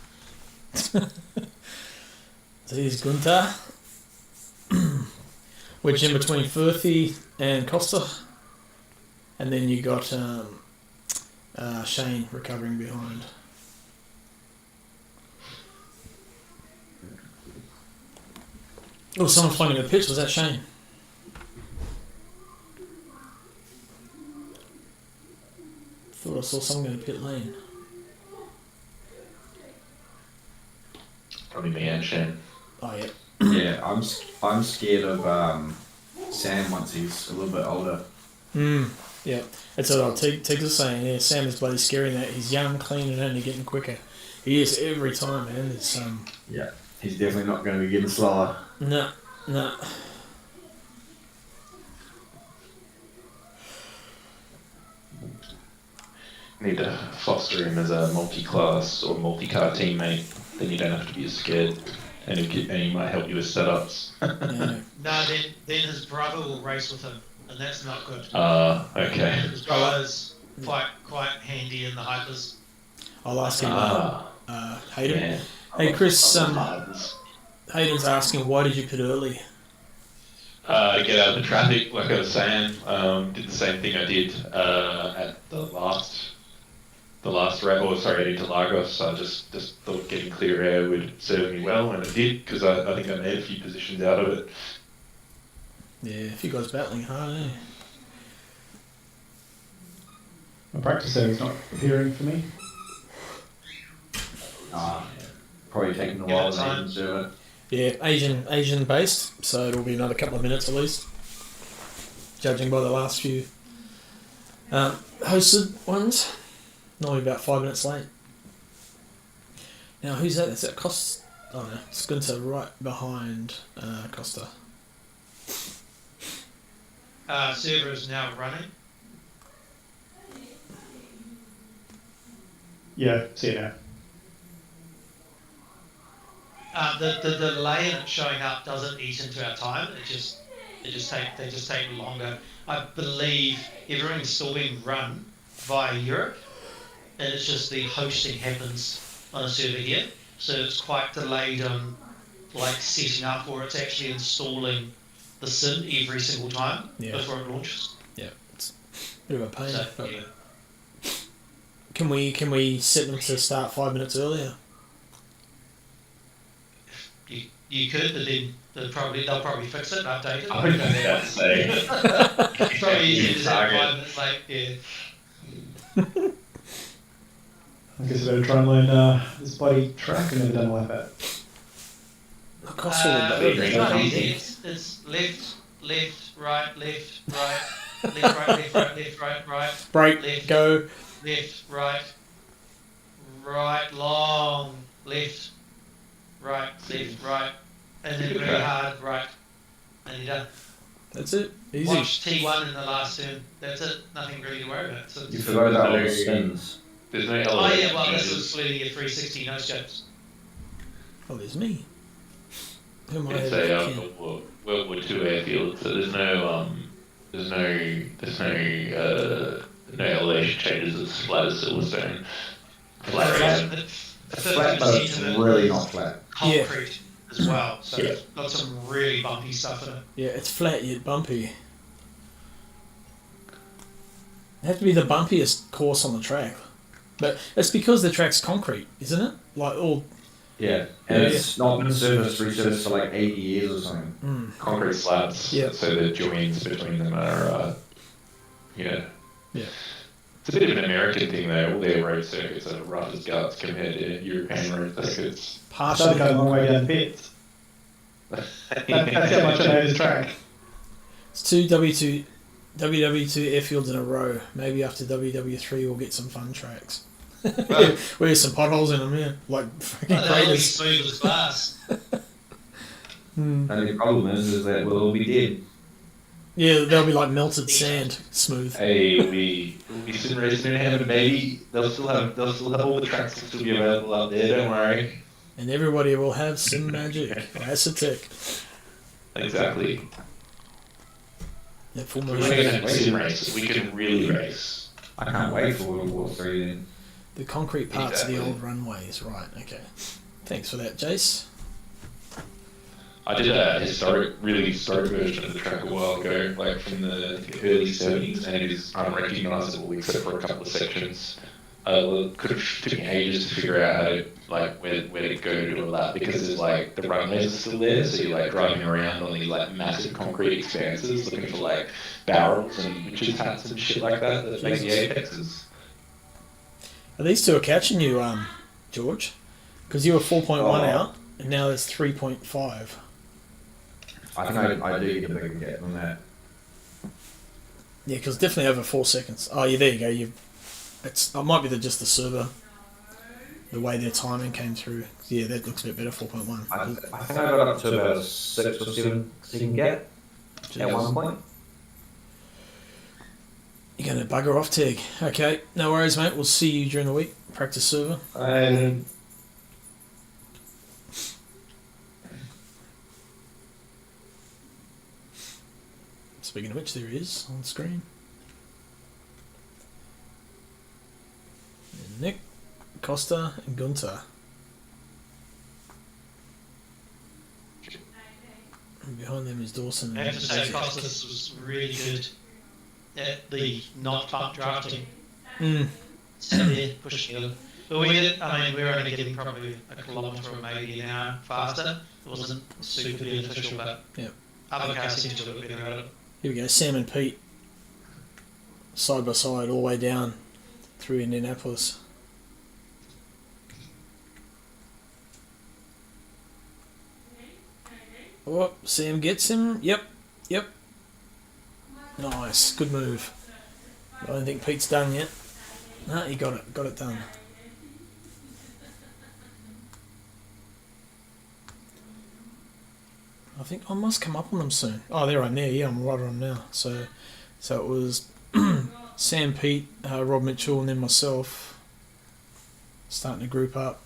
There's Gunter. Which in between Furthy and Costa, and then you got Shane recovering behind. Oh, someone flying in the pits. Was that Shane? Thought I saw someone in the pit lane. probably me and Shane. Oh yeah. Yeah, I'm scared of Sam once he's a little bit older. Yeah, that's what Tiggs was saying. Yeah, Sam is bloody scary in that he's young, clean, and only getting quicker. He is every time, man. It's Yeah, he's definitely not going to be getting slower. no. Need to foster him as a multi-class or multi-car teammate. Then you don't have to be as scared, and he might help you with setups. Yeah. No, then his brother will race with him, and that's not good. Okay. His brother's quite handy in the hypers. I'll ask him. Hayden. Yeah. Hey Chris, Hards. Hayden's asking why did you pit early? To get out of the traffic, like I was saying, did the same thing I did at the last race, or sorry, into Lagos. I just thought getting clear air would serve me well, and it did, because I think I made a few positions out of it. Yeah, if you guys battling hard, eh? My practice there is not appearing for me. Probably taking a Give it while time. to do it. Yeah, Asian based, so it'll be another couple of minutes at least, judging by the last few hosted ones. Normally about 5 minutes late. Now who's that? Is that Costa? Oh no, it's Gunter right behind Costa. Server is now running. Yeah, see it now. The delay in it showing up doesn't eat into our time. They just take longer. I believe everything's still being run via Europe, and it's just the hosting happens on a server here, so it's quite delayed on like setting up, or it's actually installing the sim every single time before it launches. Yeah, it's a bit of a pain. So, but yeah. Can we set them to start 5 minutes earlier? You could, but then they'll probably fix it and update it. I was about to say. It's probably easier to say 5 minutes late. Yeah. I guess I better try and learn this bloody track and then done like that. Costa will It's not easy. It's left, right, left, right, right. break, left, go. Left, right, long, left, right, and then very hard, right, and you're done. That's it. Easy. Watch T1 in the last turn. That's it. Nothing really to worry about. So You forgot about all the spins. There's no oh elevation yeah, well this changes. is fleeting at 360 no scopes. Oh, there's me. Who am I? It's a World War II airfield, so there's no elevation changes as flat as Silverstone. Flat, but it's really not flat. Concrete as well, so Yeah. it's got some really bumpy stuff in it. Yeah, it's flat yet bumpy. It have to be the bumpiest course on the track, but it's because the track's concrete, isn't it? Like all. Yeah, and it's not been resurfaced for like 80 years or something. Concrete slabs, Yeah. so the joins between them are, Yeah. It's a bit of an American thing though. All their road circuits are rough as guts compared to European road circuits. Started Partially. going a long way down the pits. That's how much I know this track. It's two WW2 airfields in a row. Maybe after WW3 we'll get some fun tracks. With some potholes in them, yeah. Like freaking Well, they'll be craters. smooth as glass. And the problem is that we'll all be dead. Yeah, they'll be like melted sand, smooth. Hey, we'll be sim racing in heaven, baby. They'll still have all the tracks will still be available up there. Don't worry. And everybody will have some magic. That's a tick. Exactly. Yeah, full We're motion. going to sim race. We can really race. I can't wait for World War 3 then. The concrete parts of the Exactly. old runways, right? Okay. Thanks for that, Jace. I did a really historic version of the track a while ago, like from the early 70s, and it is unrecognisable except for a couple of sections. Could have took me ages to figure out how to, like, where to go to do all that, because there's like the runways are still there, so you're like driving around on these like massive concrete expanses looking for like barrels and witches hats and shit like that make the apexes. Are these two are catching you, George? Because you were 4.1 out, and now there's 3.5. I think I do get a bigger gap than that. Yeah, because definitely over 4 seconds. Oh, yeah, there you go. It might be just the server the way their timing came through. Yeah, that looks a bit better. 4.1. I think I got up to about a 6 or 7 second gap at one point. You're going to bugger off, Tig. Okay, no worries, mate. We'll see you during the week. Practice server. And Speaking of which, there he is on screen. And Nick, Costa, and Gunter. And behind them is Dawson. I have to say, Costas was really good at the not pump drafting. So yeah, pushing it. But we did, I mean, we were only getting probably a kilometre or maybe an hour faster. It wasn't super beneficial, but Yep. other cars seem to look better at it. Here we go, Sam and Pete, side by side, all the way down through Indianapolis. Oh, Sam gets him. Yep. Nice, good move. I don't think Pete's done yet. No, he got it done. I think I must come up on them soon. Oh, they're right there. Yeah, I'm right on them now. So it was Sam, Pete, Rob Mitchell, and then myself starting to group up.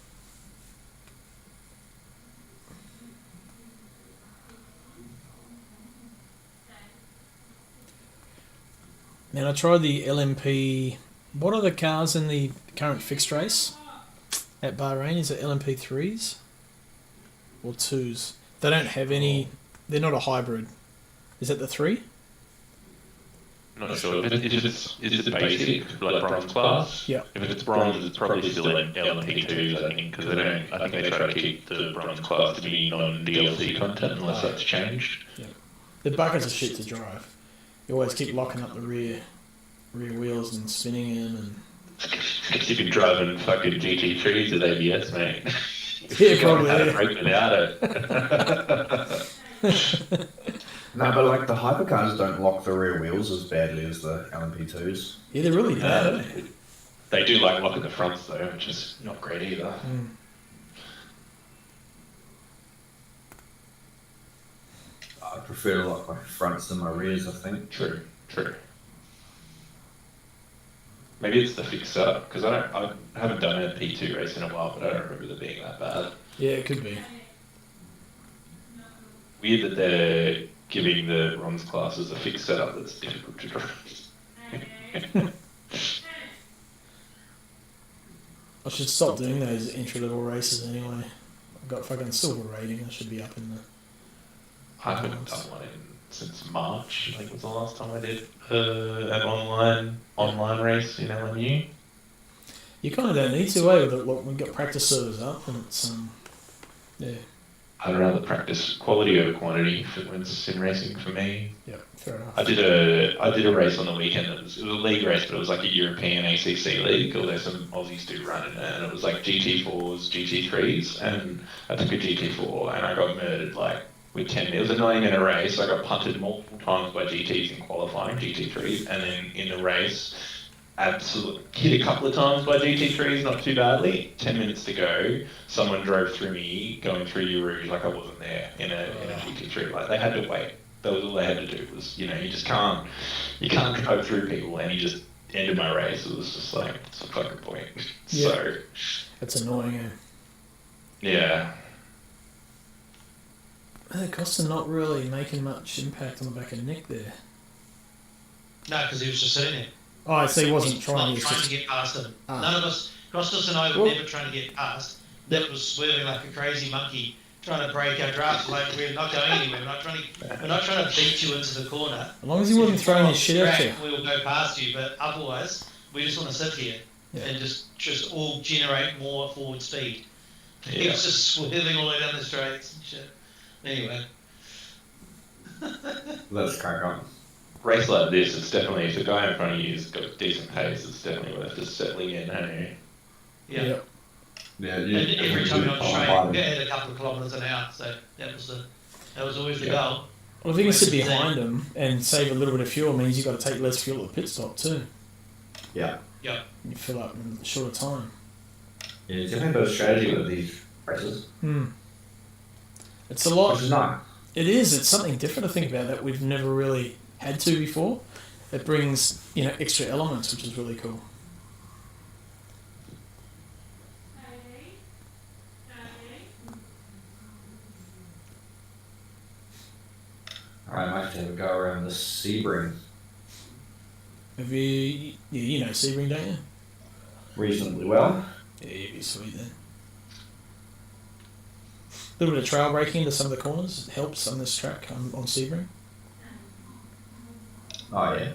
Man, I tried the LMP. What are the cars in the current fixed race at Bahrain? Is it LMP3s or 2s? They don't have any. They're not a hybrid. Is that the 3? Not sure. Is it basic, like bronze class? Yeah. If it's bronze, it's probably still in LMP2s, I think, because they don't. I think they try to keep the bronze class to be non-DLC content unless that's changed. Yeah. The buckets are shit to drive. You always keep locking up the rear wheels and spinning them and. Because you've been driving fucking GT3s with ABS, mate. Yeah, probably. How to break without it. No, but like the hypercars don't lock the rear wheels as badly as the LMP2s. Yeah, they're really bad. Aren't they? They do like locking the fronts though, which is not great either. I prefer to lock my fronts than my rears, I think. True. Maybe it's the fixed setup, because I haven't done a P2 race in a while, but I don't remember them being that bad. Yeah, it could be. Weird that they're giving the bronze classes a fixed setup that's difficult to drive. I should stop doing those entry-level races anyway. I've got fucking silver rating. I should be up in the... I haven't done one since March. I think was the last time I did an online race in LMU. You kind of don't need to, eh? We've got practice servers up and it's, yeah. I'd rather practice quality over quantity if it wins sim racing for me. Yeah, fair enough. I did a race on the weekend. It was a league race, but it was like a European ACC league. Although some Aussies do run in it, and it was like GT4s, GT3s, and I took a GT4 and I got murdered like with 10. It was a 90-minute race. I got punted multiple times by GTs in qualifying GT3s, and then in the race, absolutely hit a couple of times by GT3s, not too badly. 10 minutes to go, someone drove through me going through Eau Rouge like I wasn't there in a GT3. Like they had to wait. That was all they had to do. Was you can't drive through people, and he just ended my race. It was just like it's a fucking point. Yeah. So That's annoying, eh? yeah. Costa not really making much impact on the back of Nick there. No, because he was just sitting there. Oh, I see. He wasn't trying. Not trying to get past him. None of us, Costas and I, were never trying to get past. That was swerving like a crazy monkey, trying to break our draft. Like we're not going anywhere. We're not trying to beat you into the corner. As long as he wasn't throwing his shit at you. We'll go past you, but otherwise, we just want to sit here and just all generate more forward speed. He was just swerving all the way down the straights and shit. Anyway. Let's crack on. Race like this, it's definitely, if the guy in front of you has got a decent pace, it's definitely worth just settling in, hey? Yeah. Yeah, And every time you're on straight, we get a couple of kilometres an hour, so that was always the goal. Well, if you can sit behind him and save a little bit of fuel, means you've got to take less fuel at the pit stop too. Yeah. Yeah. You fill up in a shorter time. Yeah, it's definitely a bit of strategy with these races, It's a lot. which is nice. It is. It's something different to think about that we've never really had to before. It brings extra elements, which is really cool. Alright, I might have to have a go around the Sebring Have you know Sebring, don't you? reasonably well. Yeah, you'd be sweet then. A little bit of trail braking into some of the corners helps on this track on Sebring. Oh yeah.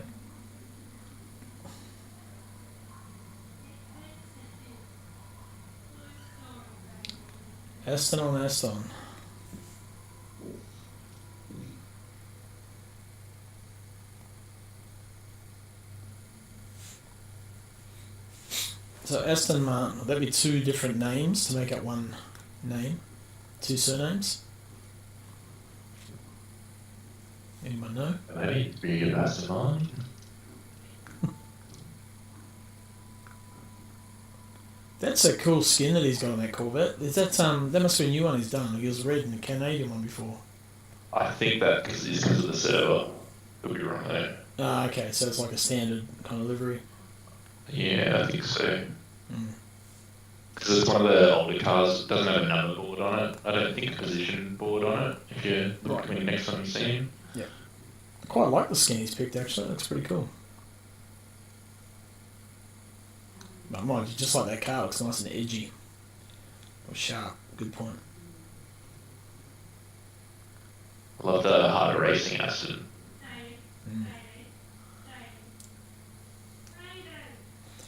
Aston on Aston. So Aston Martin, that'd be two different names to make up one name. Two surnames. Anyone know? Maybe it's pretty good Aston Martin. That's a cool skin that he's got on that Corvette. Is that that must be a new one he's done. He was reading the Canadian one before. I think that because of the server. Could be wrong though. Ah, okay, so it's like a standard kind of livery. Yeah, I think so. Because it's one of the older cars. It doesn't have a number board on it. I don't think a position board on it. If you look at the next one you see him. I quite like the skin he's picked actually. That's pretty cool. But mind you, just like that car, looks nice and edgy. Or sharp. Good point. I love the harder racing Aston.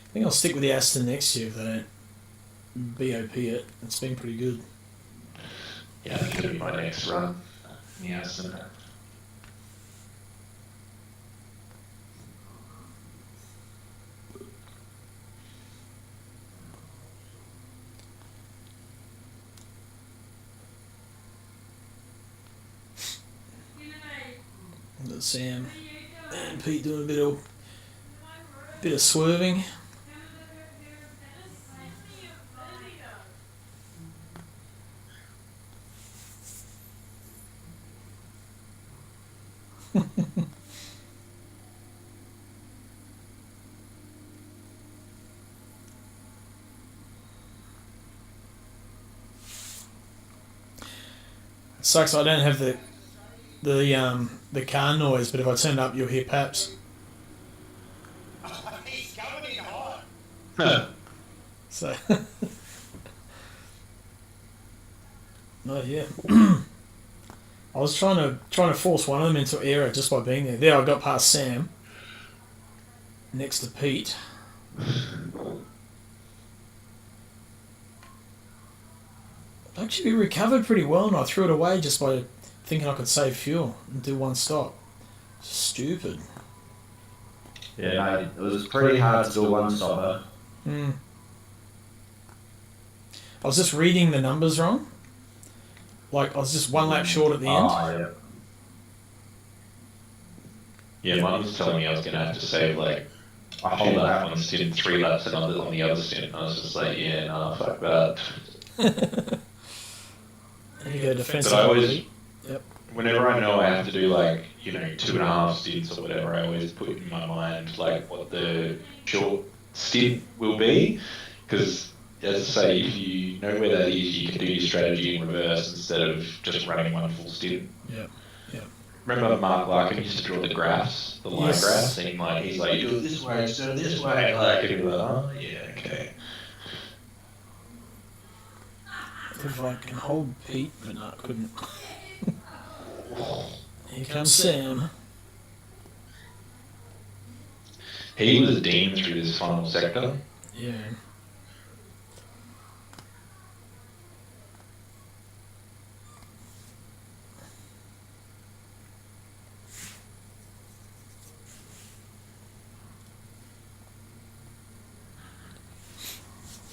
I think I'll stick with the Aston next year if they don't BOP it. It's been pretty good. Yeah, I think it'll be my next run in the Aston. Got Sam and Pete doing a bit of swerving. It sucks I don't have the car noise, but if I turn it up, you'll hear Paps. He's coming in hot. So, no, yeah. I was trying to force one of them into error just by being there. There, I got past Sam. Next to Pete. Actually, we recovered pretty well, and I threw it away just by thinking I could save fuel and do one stop. Stupid. Yeah, no, it was pretty hard to do one stopper. I was just reading the numbers wrong. Like, I was just one lap short at the end. Oh, yeah. Yeah, mine was telling me I was going to have to save like a whole lap on stint, 3 laps on the other stint. I was just like, yeah, no, fuck that. And you go defensive. But I always, Yep. whenever I know I have to do like, 2.5 stints or whatever, I always put in my mind like what the short stint will be. Because, as I say, if you know where that is, you can do your strategy in reverse instead of just running one full stint. Yeah. Remember Mark Larkin used to draw the graphs, the line Yes. graphs, and like he's like, do it this way instead of this way. Like, and you're like, oh, yeah, okay. If I can hold Pete, but no, I couldn't. Here comes Sam. He was deemed through this final sector. Yeah.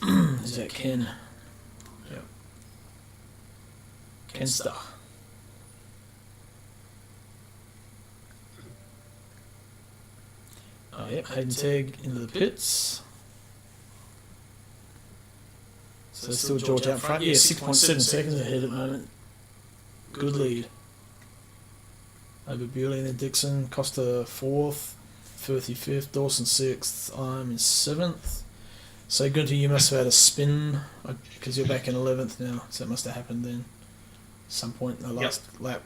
Is that Ken? Yep. Ken Star. Oh, yep, Hayden Tag into the pits. So there's still George out front. Yeah, 6.7 seconds ahead at the moment. Good lead. Over Bewley and then Dixon. Costa 4th. Firthy 5th. Dawson 6th. I'm in 7th. So Gunter, you must have had a spin because you're back in 11th now. So it must have happened then. Some point in the last lap.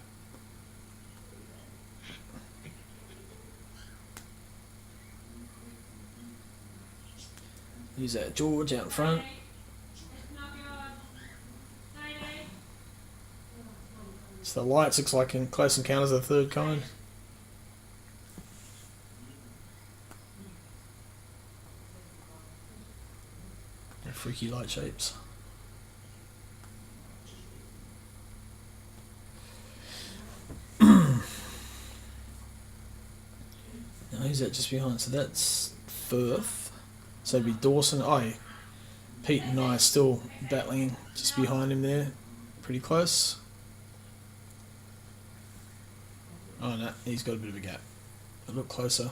Use that George out in front. So the lights looks like in Close Encounters of the Third Kind. They're freaky light shapes. Now who's that just behind? So that's Firth. So it'd be Dawson. Oh, yeah. Pete and I are still battling just behind him there. Pretty close. Oh no, he's got a bit of a gap. A look closer.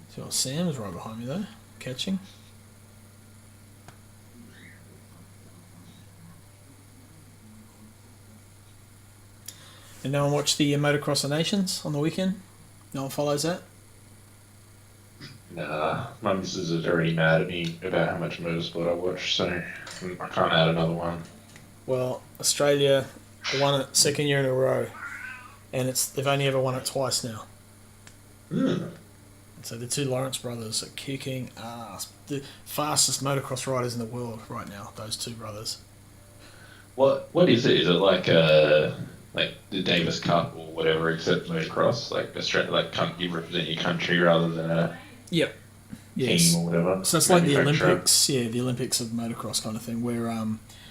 So Sam's right behind me though, catching. And no one watched the Motocross of Nations on the weekend? No one follows that? Nah, my missus is already mad at me about how much motorsport I watch, so I can't add another one. Well, Australia won it second year in a row, and they've only ever won it twice now. So the two Lawrence brothers are kicking ass. The fastest motocross riders in the world right now, those two brothers. What is it? Is it like the Davis Cup or whatever, except motocross? Like Australia, like you represent your country rather than a Yep. Yes. team or whatever. So it's like the Olympics, the Olympics of motocross kind of thing, where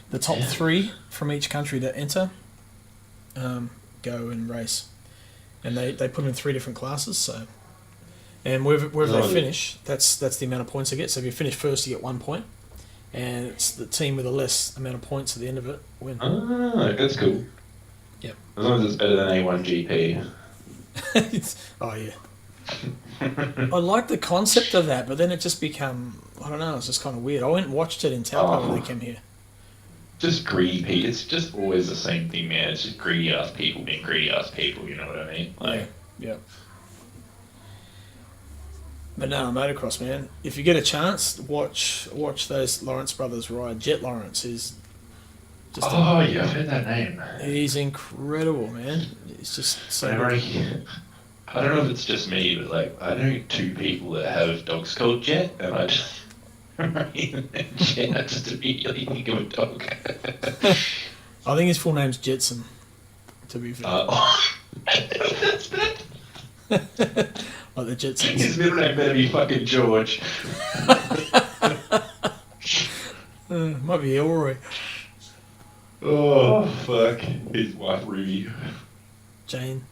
the top three from each country that enter go and race, and they put them in 3 different classes. So, and wherever they finish, that's the amount of points they get. So if you finish first, you get 1 point, and it's the team with the less amount of points at the end of it win. Ah, that's cool. Yep. As long as it's better than A1GP. Oh yeah. I like the concept of that, but then it just become, I don't know, it's just kind of weird. I went and watched it in Taupo when they came here. Just greedy people. It's just always the same thing, man. It's just greedy ass people being greedy ass people. You know what I mean? Like, yeah. But no, motocross, man. If you get a chance, watch those Lawrence brothers ride. Jet Lawrence is just. Oh yeah, I've heard that name. He's incredible, man. It's just so. I don't know if it's just me, but like I know 2 people that have dogs called Jet, and I just. Jet, I just immediately think of a dog. I think his full name's Jetson. To be fair. That's bad. Like the Jetsons. His middle name better be fucking George. Might be Elroy. Oh fuck! His wife Ruby. Jane.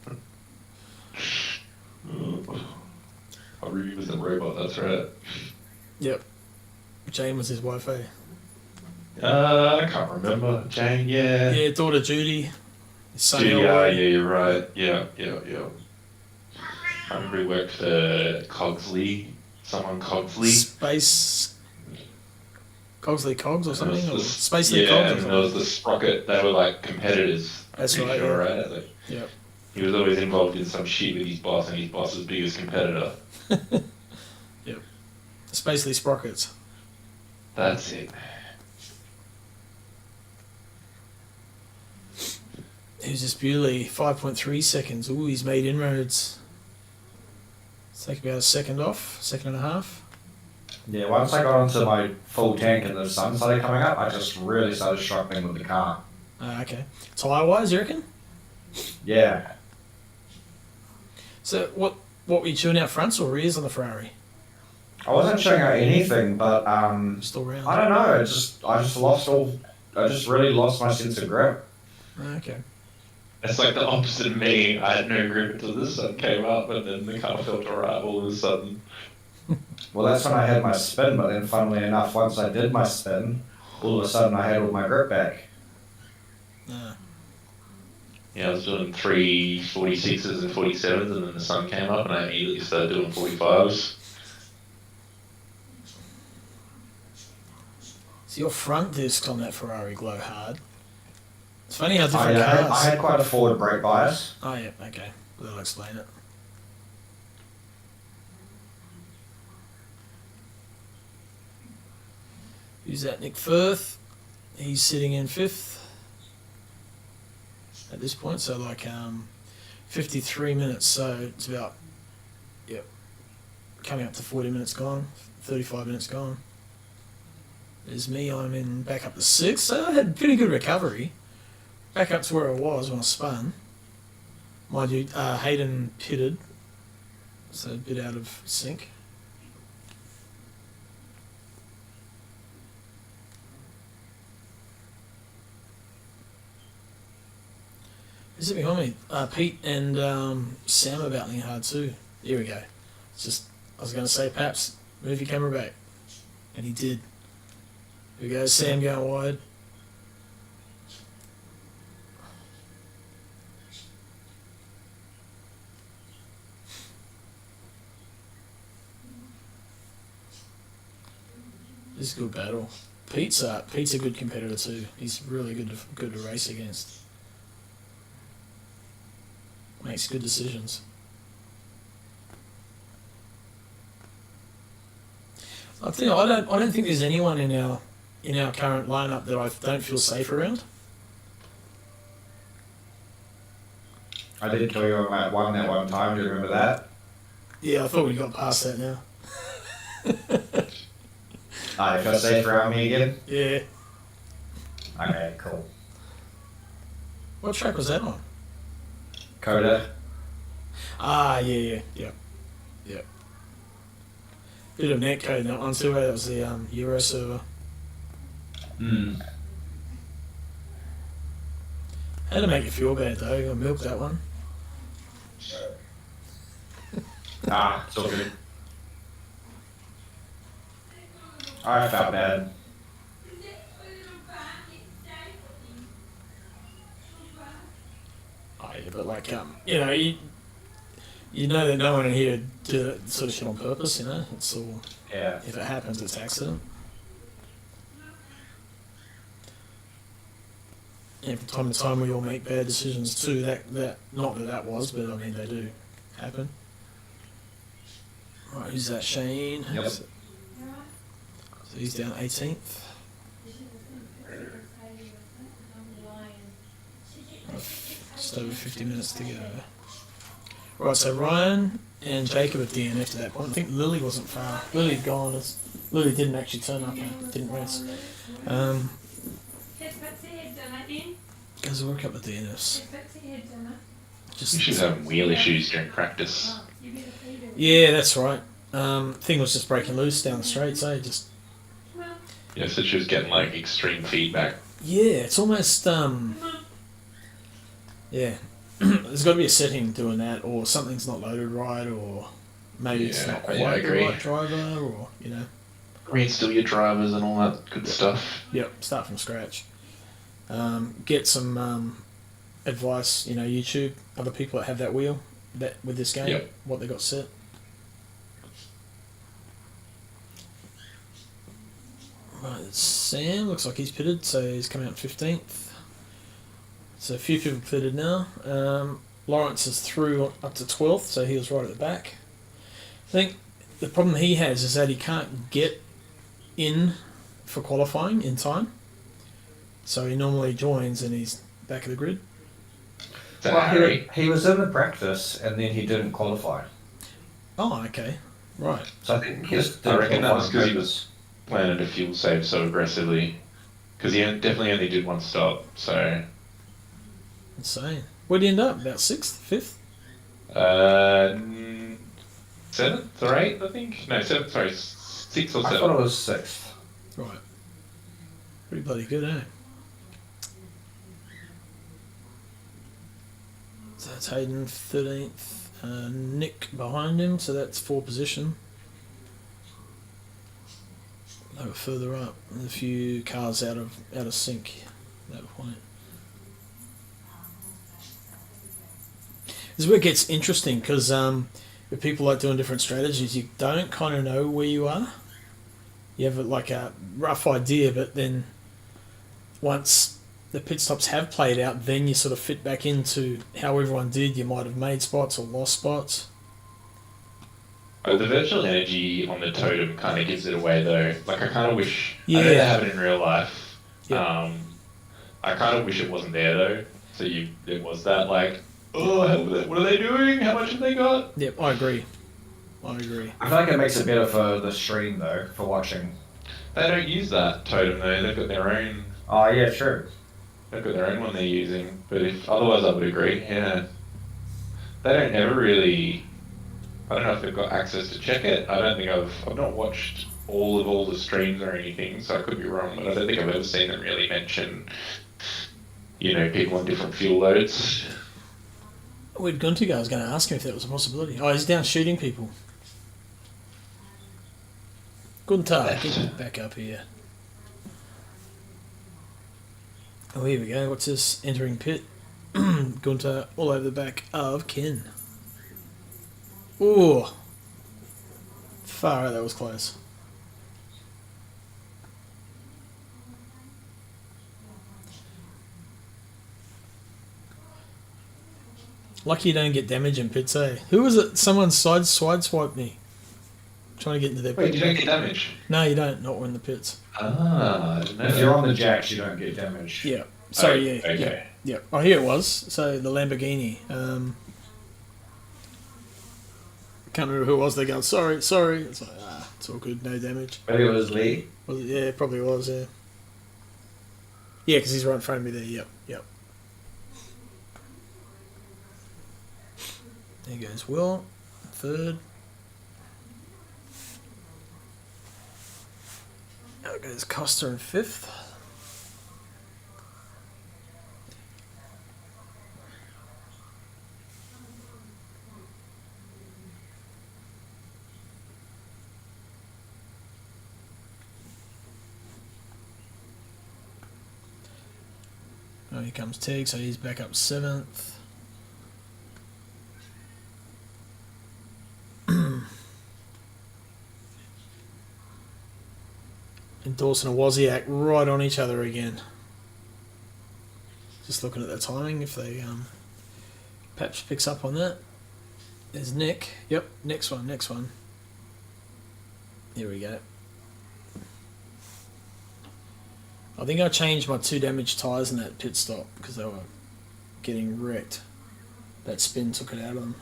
Oh, Ruby was a robot. That's right. Yep. Jane was his wife, eh? I can't remember. Jane, yeah. Yeah, daughter Judy. Son Judy, Elroy. yeah, you're right. Yeah. I remember he worked for Cogsley. Someone Cogsley. Space. Cogsley Cogs or something? Or Spacely yeah, Cogs or and something? there was the Sprocket. They were like competitors. That's pretty right, sure, yeah. right? Like, Yep. he was always involved in some shit with his boss, and his boss's biggest competitor. Yep. Spacely Sprockets. That's it. It was just Bewley, 5.3 seconds. Ooh, he's made inroads. It's like about a second off, second and a half. Yeah, once I got onto my full tank and the sun started coming up, I just really started struggling with the car. Okay. Tyre-wise, you reckon? Yeah. So what were you chewing out, fronts or rears on the Ferrari? I wasn't showing out anything, but Just all round. I don't know. I just really lost my sense of grip. Okay. It's like the opposite of me. I had no grip until the sun came up, and then the car felt alright all of a sudden. Well, that's when I had my spin, but then funnily enough, once I did my spin, all of a sudden I had all my grip back. Yeah, Yeah, I was doing 346s and 47s, and then the sun came up, and I immediately started doing 45s. So your front discs on that Ferrari glow hard. It's funny how I, different had, cars. I had quite a forward brake bias. Oh yeah, okay. That'll explain it. Who's that? Nick Firth. He's sitting in 5th at this point, so like 53 minutes, so it's about, yep, coming up to 40 minutes gone, 35 minutes gone. There's me, I'm in back up to 6th, so I had pretty good recovery. Back up to where I was when I spun. Mind you, Hayden pitted, so a bit out of sync. Is it behind me? Pete and Sam are battling hard too. Here we go. It's just, I was going to say, perhaps move your camera back. And he did. Here we go, Sam going wide. This is a good battle. Pete's a good competitor too. He's really good to race against. Makes good decisions. I don't think there's anyone in our current lineup that I don't feel safe around. I did kill you on that one time. Do you remember that? Yeah, I thought we got past that now. You feel safe around me again? Yeah. Okay, cool. What track was that on? Coda. Yeah. Bit of netcode in that one too. That was the Euro server. Had to make you feel bad though. I milked that one. It's all good. I felt bad. Oh yeah, but like you know that no one in here did that sort of shit on purpose. You know, it's all. Yeah. If it happens, it's accident. And from time to time, we all make bad decisions too. That not that was, but I mean they do happen. Right, who's that? Shane. Yep. So he's down 18th. Just over 50 minutes to go. Right, so Ryan and Jacob have DNF'd at that point. I think Lily wasn't far. Lily had gone. Lily didn't actually turn up and didn't race. Goes to work up the DNFs. You should have wheel issues during practice. Yeah, that's right. Thing was just breaking loose down the straight, so just. Yeah, so she was getting like extreme feedback. Yeah, it's almost yeah. There's got to be a setting doing that, or something's not loaded right, or maybe it's not quite I the agree. right driver, or you know. Reinstall your drivers and all that good stuff. Yep, start from scratch. Get some advice, you know, YouTube, other people that have that wheel that with this game, Yep. what they got set. Right, Sam looks like he's pitted, so he's coming out 15th. So a few people pitted now. Lawrence is through up to 12th, so he was right at the back. I think the problem he has is that he can't get in for qualifying in time. So he normally joins and he's back of the grid. He was in the practice and then he didn't qualify. Oh, okay. Right. So I think he just I didn't reckon that qualify was on because he purpose. was planning to fuel save so aggressively. Because he definitely only did one stop, so... Insane. Where'd he end up? About 6th? 5th? 7th or 8th, I think? No, 7th, sorry, 6th or 7th. I thought it was 6th. Right. Pretty bloody good, eh? So that's Hayden 13th. Nick behind him, so that's 4th position. They were further up. There's a few cars out of sync at that point. This is where it gets interesting because with people like doing different strategies, you don't kind of know where you are. You have like a rough idea, but then once the pit stops have played out, then you sort of fit back into how everyone did. You might have made spots or lost spots. The virtual energy on the totem kind of gives it away, though. Like, I kind of wish... I know Yeah. they have it in real life. Yeah. I kind of wish it wasn't there, though. So it was that, like, oh, what are they doing? How much have they got? Yep, I agree. I agree. I feel like it makes it better for the stream though, for watching. They don't use that totem, though. They've got their own... Oh yeah, true. They've got their own one they're using. But if otherwise, I would agree, yeah. They don't ever really... I don't know if they've got access to check it. I don't think I've not watched all the streams or anything, so I could be wrong, but I don't think I've ever seen them really mention, people on different fuel loads. Where'd Gunter go? I was going to ask him if that was a possibility. Oh, he's down shooting people. Gunter, get back up here. Oh, here we go. What's this? Entering pit. Gunter all over the back of Ken. Ooh. Far out, that was close. Lucky you don't get damage in pits, eh? Who was it? Someone sideswiped me. Trying to get into their pit. Wait, you don't get damage? No, you don't. Not when in the pits. Ah, I didn't know If that. you're on the jacks, you don't get damage. Yeah. Sorry, yeah. Okay. Yeah. Oh, here it was. So the Lamborghini. Can't remember who it was. They go, sorry. It's like, it's all good. No damage. Maybe it was Lee. Was it? Yeah, it probably was, yeah. Yeah, because he's right in front of me there. Yep. There goes Will. Third. There goes Costa in fifth. Oh, here comes Tig, so he's back up seventh. And Dawson and Wozniak right on each other again. Just looking at the timing, if they perhaps picks up on that. There's Nick. Yep, next one. Here we go. I think I changed my 2 damaged tyres in that pit stop because they were getting wrecked. That spin took it out of them.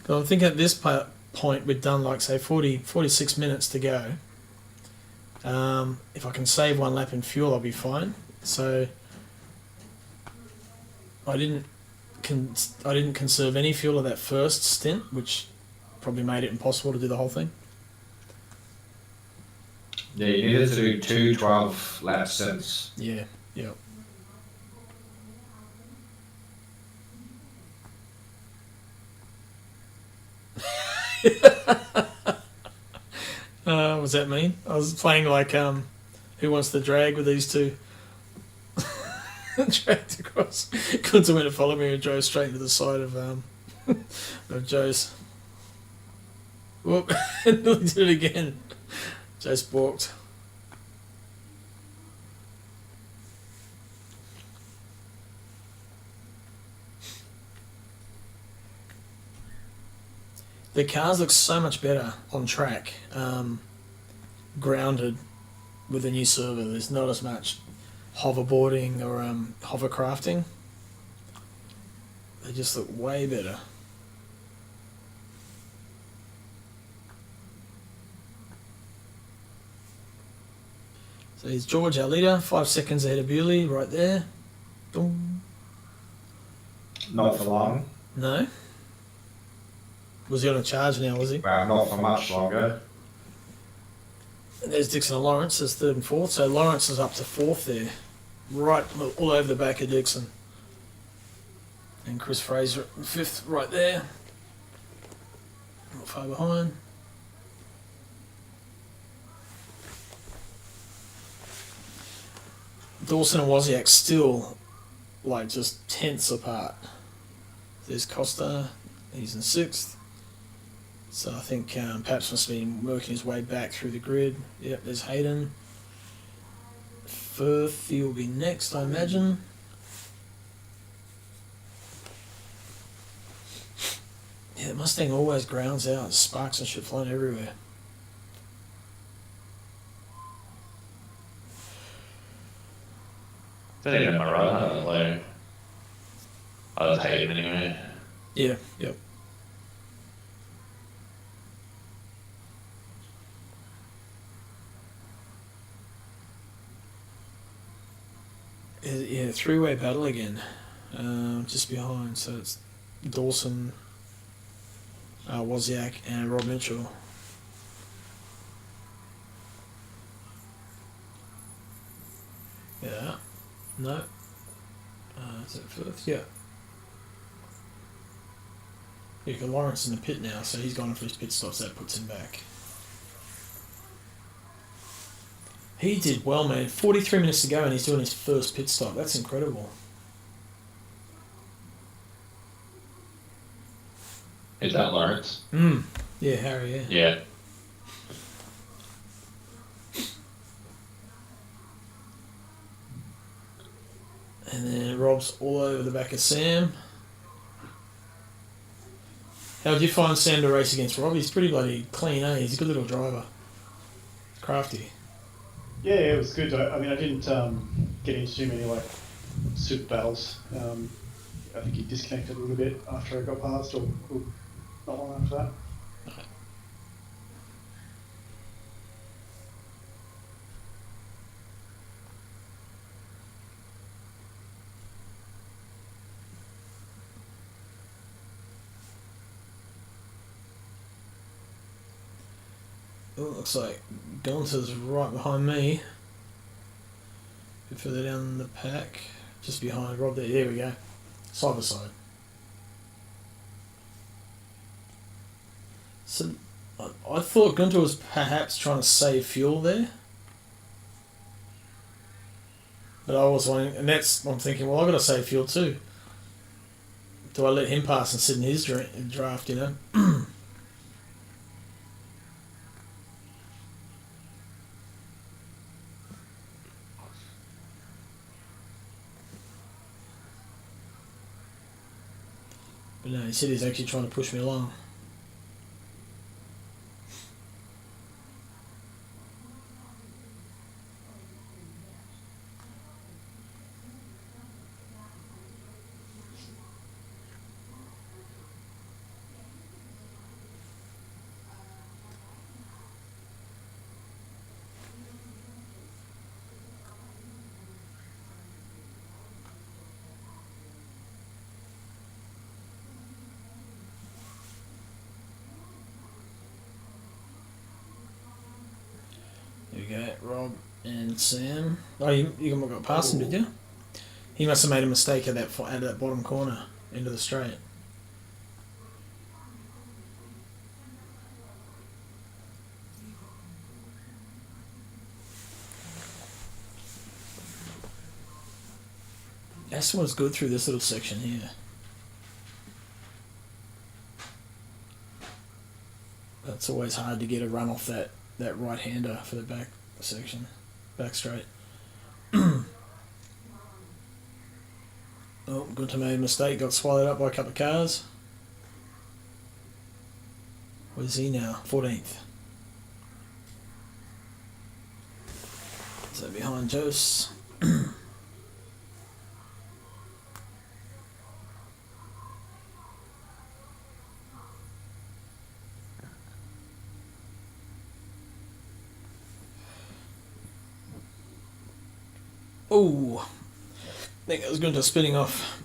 But I think at this point we've done like say 46 minutes to go. If I can save 1 lap in fuel, I'll be fine. So I didn't conserve any fuel of that first stint, which probably made it impossible to do the whole thing. Yeah, you needed to do 2 12-lap stints. Yeah. What does that mean? I was playing like Who Wants to Drag with these two. Dragged across. Kunta went to follow me and drove straight into the side of Joe's. Whoop. Nearly did it again. Joe's balked. The cars look so much better on track, grounded with the new server. There's not as much hoverboarding or hovercrafting. They just look way better. So here's George, our leader, 5 seconds ahead of Bewley, right there. Boom. Not for long. No. Was he on a charge now, was he? Well, not for much longer. And there's Dixon and Lawrence as 3rd and 4th. So Lawrence is up to 4th there. Right all over the back of Dixon. And Chris Fraser in 5th right there. Not far behind. Dawson and Wozniak still like just tenths apart. There's Costa, he's in 6th. So I think Paps must have been working his way back through the grid. Yep, there's Hayden. Firth, he will be next, I imagine. Yeah, the Mustang always grounds out, sparks and shit flying everywhere. That ain't my right, like, I just hate him anyway. Yeah, yep. Yeah, three-way battle again. Just behind, so it's Dawson, Wozniak, and Rob Mitchell. Yeah. No. Is it 5th? Yeah. Yeah, got Lawrence in the pit now, so he's gone for his pit stops. That puts him back. He did well, man. 43 minutes to go, and he's doing his first pit stop. That's incredible. Is that Lawrence? Yeah, Harry. Yeah. Yeah. And then Rob's all over the back of Sam. How did you find Sam to race against Rob? He's pretty bloody clean, eh? He's a good little driver. Crafty. Yeah, it was good. I mean, I didn't get into too many like super battles. I think he disconnected a little bit after I got past, or not long after that. Oh, looks like Gonza's right behind me. A bit further down the pack. Just behind Rob there. There we go. Side by side. So, I thought Gunter was perhaps trying to save fuel there. But I was wondering, and I'm thinking, well, I've got to save fuel too. Do I let him pass and sit in his draft, you know? But no, he said he's actually trying to push me along. There we go, Rob and Sam. Oh, you got past him, did you? He must have made a mistake at that bottom corner, end of the straight. That's what's good through this little section here. That's always hard to get a run off that right-hander for the back section, back straight. Oh, Gunter made a mistake, got swallowed up by a couple of cars. Where's he now? 14th. So behind Jose. Oh, I think I was going to spinning off.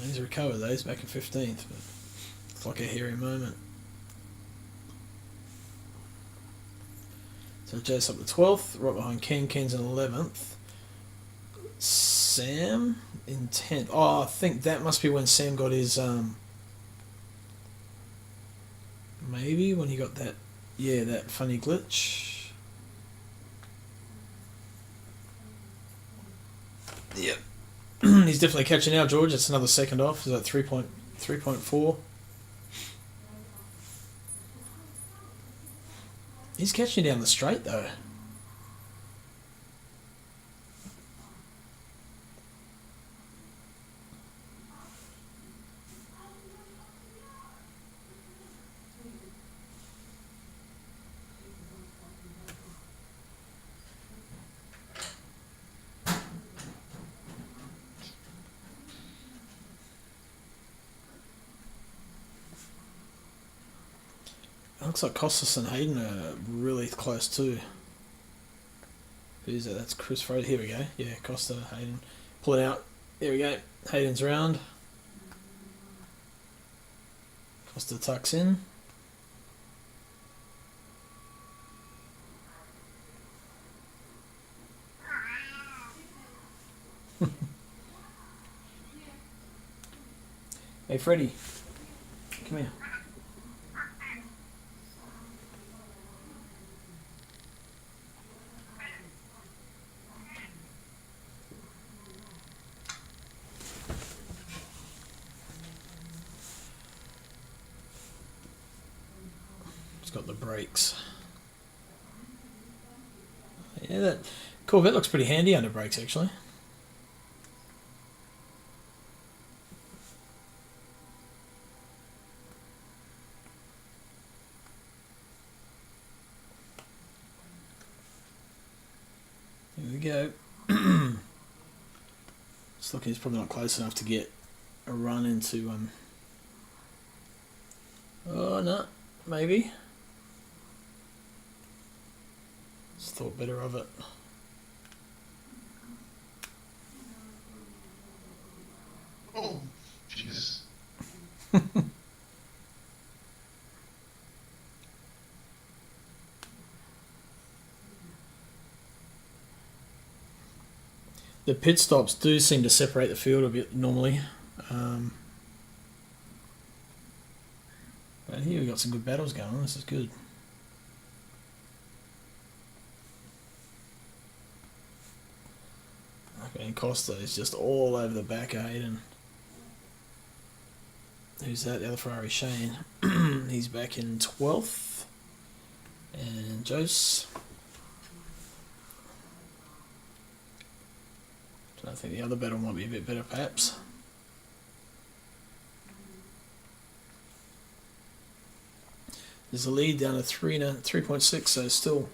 He's recovered though, he's back in 15th, but it's like a hairy moment. So Jace up to 12th, right behind Ken. Ken's in 11th. Sam in 10th. Oh, I think that must be when Sam got his, maybe when he got that, yeah, that funny glitch. Yep. He's definitely catching now, George. That's another second off. Is that 3.4? He's catching you down the straight though. Looks like Costas and Hayden are really close too. Who's that? That's Chris Fraser. Here we go. Yeah, Costa, Hayden. Pull it out. There we go. Hayden's round. Costa tucks in. Hey, Freddie. Come here. Got the brakes. Yeah, that Corvette looks pretty handy under brakes actually. Here we go. Just looking, he's probably not close enough to get a run into oh no, maybe. Just thought better of it. Oh, Jesus. The pit stops do seem to separate the field a bit normally. But here we got some good battles going on. This is good. Okay, and Costa is just all over the back of Hayden. Who's that? The other Ferrari, Shane. He's back in 12th. And Jose. I think the other battle might be a bit better, perhaps. There's a lead down to 3.6, so still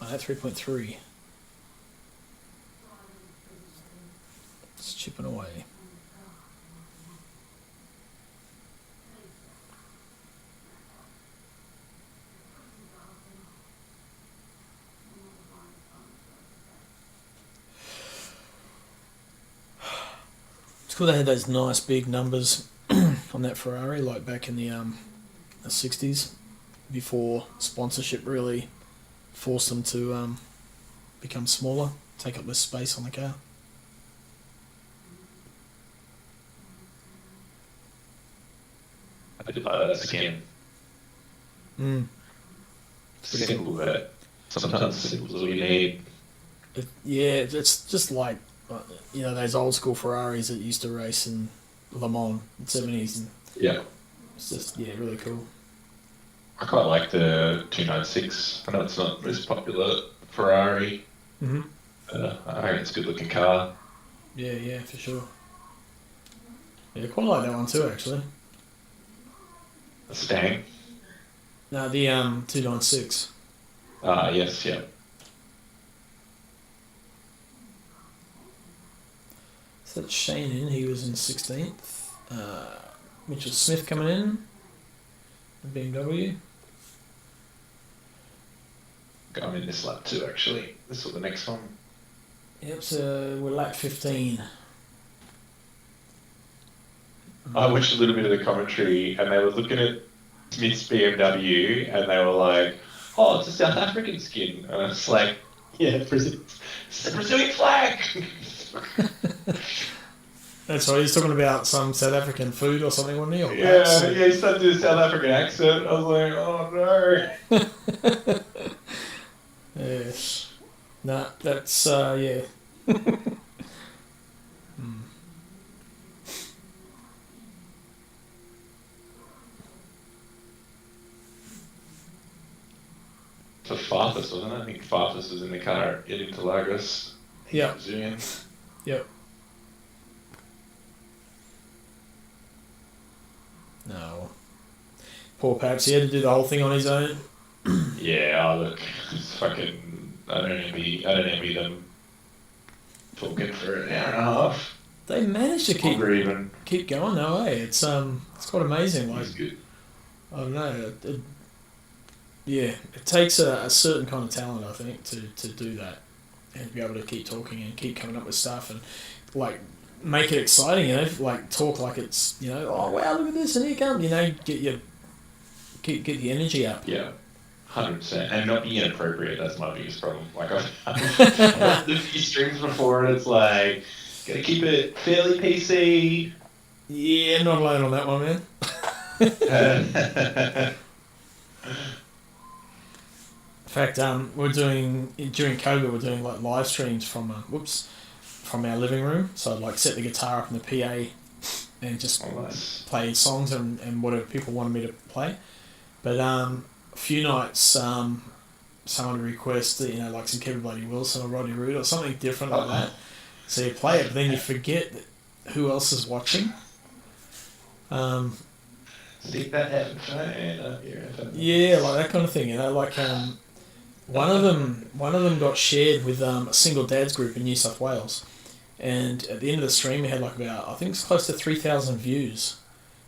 at 3.3. It's chipping away. It's cool they had those nice big numbers on that Ferrari, like back in the 60s, before sponsorship really forced them to become smaller, take up less space on the car. I did like that again. Simple, but sometimes simple is all you need. It's just like, those old school Ferraris that used to race in Le Mans in the 70s. And Yeah. it's just, really cool. I quite like the 296. I know it's not the most popular Ferrari. Mm-hmm. I reckon it's a good looking car. Yeah, for sure. Yeah, quite like that one too, actually. The Stang. No, the 296. Yes, yeah. So that's Shane in. He was in 16th. Mitchell Smith coming in. The BMW. I'm in this lap too, actually. This was the next one. Yep, so we're lap 15. I watched a little bit of the commentary, and they were looking at Smith's BMW, and they were like, oh, it's a South African skin. And it's like, Yeah, Brazil. it's the Brazilian flag! That's right. He's talking about some South African food or something, wasn't he? Or Yeah, accent. he started to do a South African accent. I was like, oh no. Yes. Nah, that's yeah. For Farfus, wasn't it? I think Farfus was in the car heading to Lagos. Yeah. Brazilian. Yep. No. Poor Paps, he had to do the whole thing on his own. Yeah, oh, look, it's fucking. I don't envy them talking for an hour and a half. They managed to keep Longer even. going. No way. It's quite amazing. Like, It's good. I don't know. Yeah, it takes a certain kind of talent, I think, to do that and to be able to keep talking and keep coming up with stuff and like make it exciting. You know, like talk like it's, you know, oh wow, look at this and here comes. You know, get the energy up. Yeah. 100%. And not being inappropriate, that's my biggest problem. Like, I've done a few streams before and it's like, gotta keep it fairly PC. Yeah, not alone on that one, man. In fact, we're doing during COVID, we're doing like live streams from from our living room. So I'd like set the guitar up in the PA and just Nice. play songs and whatever people wanted me to play. But a few nights, someone would request that, you know, like some Kevin Bloody Wilson or Roddy Root or something different like that. So you play it, but then you forget who else is watching. Stick that headphone up your Yeah, like that kind of thing. You know, like one of them got shared with a single dads group in New South Wales, and at the end of the stream, we had like about, I think it's close to 3,000 views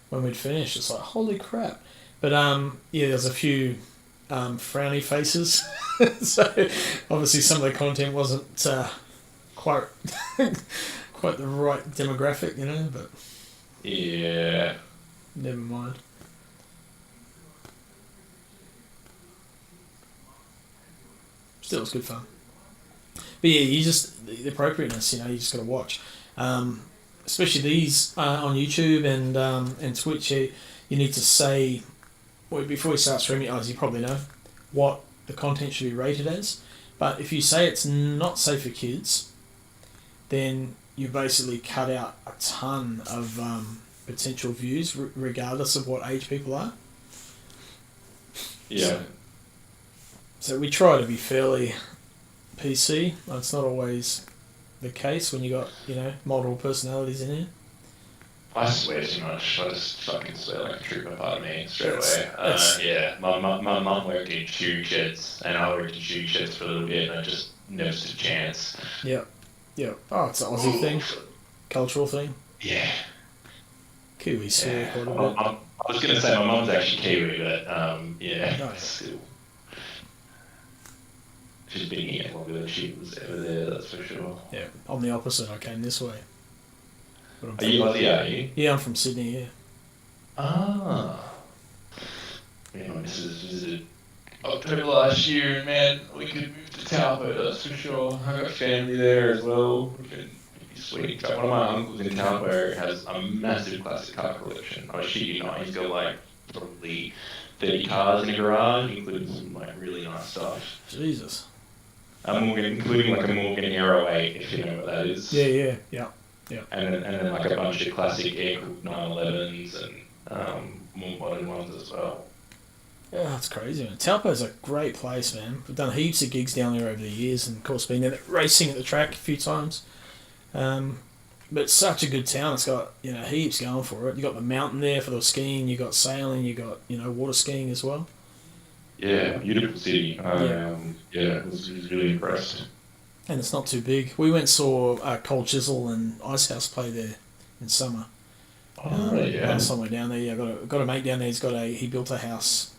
when we'd finished. It's like, holy crap! But yeah, there's a few frowny faces, so obviously some of the content wasn't quite quite the right demographic, you know. But Yeah. never mind. Still, it's good fun. But yeah, you just, the appropriateness, you know, you just got to watch. Especially these on YouTube and Twitch, you need to say, well, before you start streaming, as you probably know, what the content should be rated as. But if you say it's not safe for kids, then you basically cut out a ton of potential views, regardless of what age people are. Yeah. So we try to be fairly PC. It's not always the case when you got, you know, multiple personalities in here. I swear too much. I just fucking swear like a trooper, pardon me, straight That's- away. that's- Yeah, my mum worked in shoe sheds, and I worked in shoe sheds for a little bit, and I just never stood a chance. Yeah. Oh, it's an Aussie thing, cultural thing. Yeah. Kiwi swear Yeah. quite a bit. I was gonna say my mum's actually Kiwi, but yeah, Oh, yeah. still. She's been here longer than she was ever there, that's for sure. Yeah, I'm the opposite. I came this way. But I'm Are you from- Aussie, are you? Yeah, I'm from Sydney. Yeah. Ah. Me and my missus visited October last year, and man, we could move to Taupo, that's for sure. I got family there as well. It'd be sweet. One of my uncles in Taupo has a massive classic car collection. I shit you not, he's got like probably 30 cars in a garage, including some like really nice stuff. Jesus. Including like a Morgan Aero 8, if you know what that is. Yeah. And then like a bunch of classic air-cooled 911s and more modern ones as well. Yeah, that's crazy, man. Taupo's a great place, man. We've done heaps of gigs down there over the years, and of course been there racing at the track a few times. But it's such a good town. It's got, you know, heaps going for it. You got the mountain there for the skiing. You got sailing. You got, you know, water skiing as well. Yeah, beautiful city. Yeah, I was really impressed. And it's not too big. We went and saw Cold Chisel and Icehouse play there in summer. Last time we were down there, yeah, got a mate down there. He built a house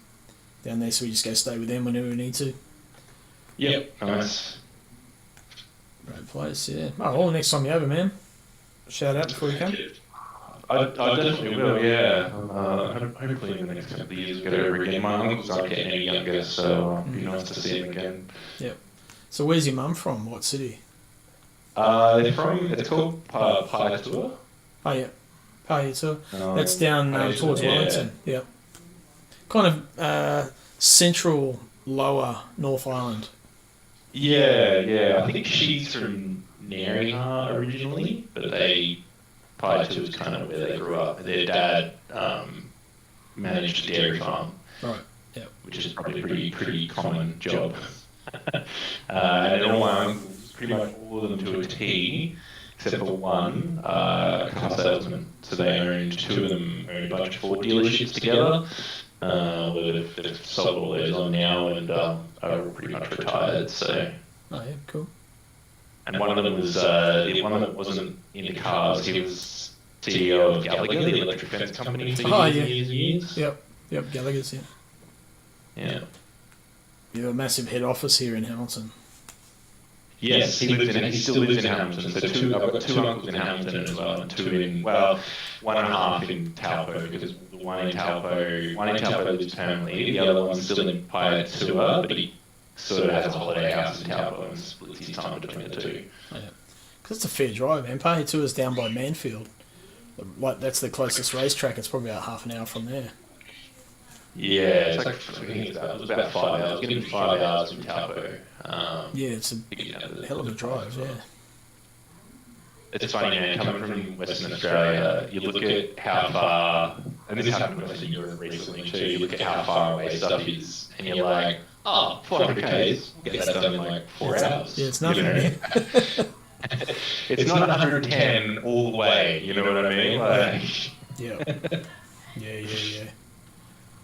down there, so we just go stay with them whenever we need to. Yep, nice. Great place, yeah. Oh, well, next time you're over, man, shout out before you come. I definitely will, yeah. Hopefully in the next couple of years we'll get over again. My uncles aren't getting any younger, so it'd be nice to see him again. Yep. So where's your mum from? What city? They're from, it's called Paiatua. Oh yeah, Paiatua. That's down towards Wellington. Yeah. Kind of central, lower North Island. Yeah. I think she's from Nariha originally, but Paiatua was kind of where they grew up. Their dad managed a dairy farm. Right. Yeah. Which is probably a pretty common job. And all my uncles, pretty much all of them to a T, except for one, car salesman. So they owned, two of them owned a bunch of Ford dealerships together. Where they've sold all those on now and are all pretty much retired. So. Oh yeah, cool. And one of them was the one that wasn't into cars. He was CEO of Gallagher, the electric fence company, for years and years. Yep, Gallagher's, yeah. Yeah. You have a massive head office here in Hamilton. Yes, he still lives in Hamilton. So I've got two uncles in Hamilton as well, and two in, well, 1.5 in Taupo, because the one in Taupo lives permanently, the other one's still in Paiatua, but he sort of has a holiday house in Taupo and splits his time between the two. Oh, yeah. Because it's a fair drive, man. Paiatua is down by Manfield. Like, that's the closest racetrack. It's probably about half an hour from there. Yeah, it's like, I think it was about 5 hours. Getting 5 hours from Taupo. Yeah, it's a hell of a drive, yeah. It's funny, man, coming from Western Australia, you look at how far, and this happened in Western Europe recently too, you look at how far away stuff is, and you're like, 400 Ks, get that done in like 4 hours. Yeah, it's nothing, man. It's not 110 all the way, you know what I mean? Like, Yeah.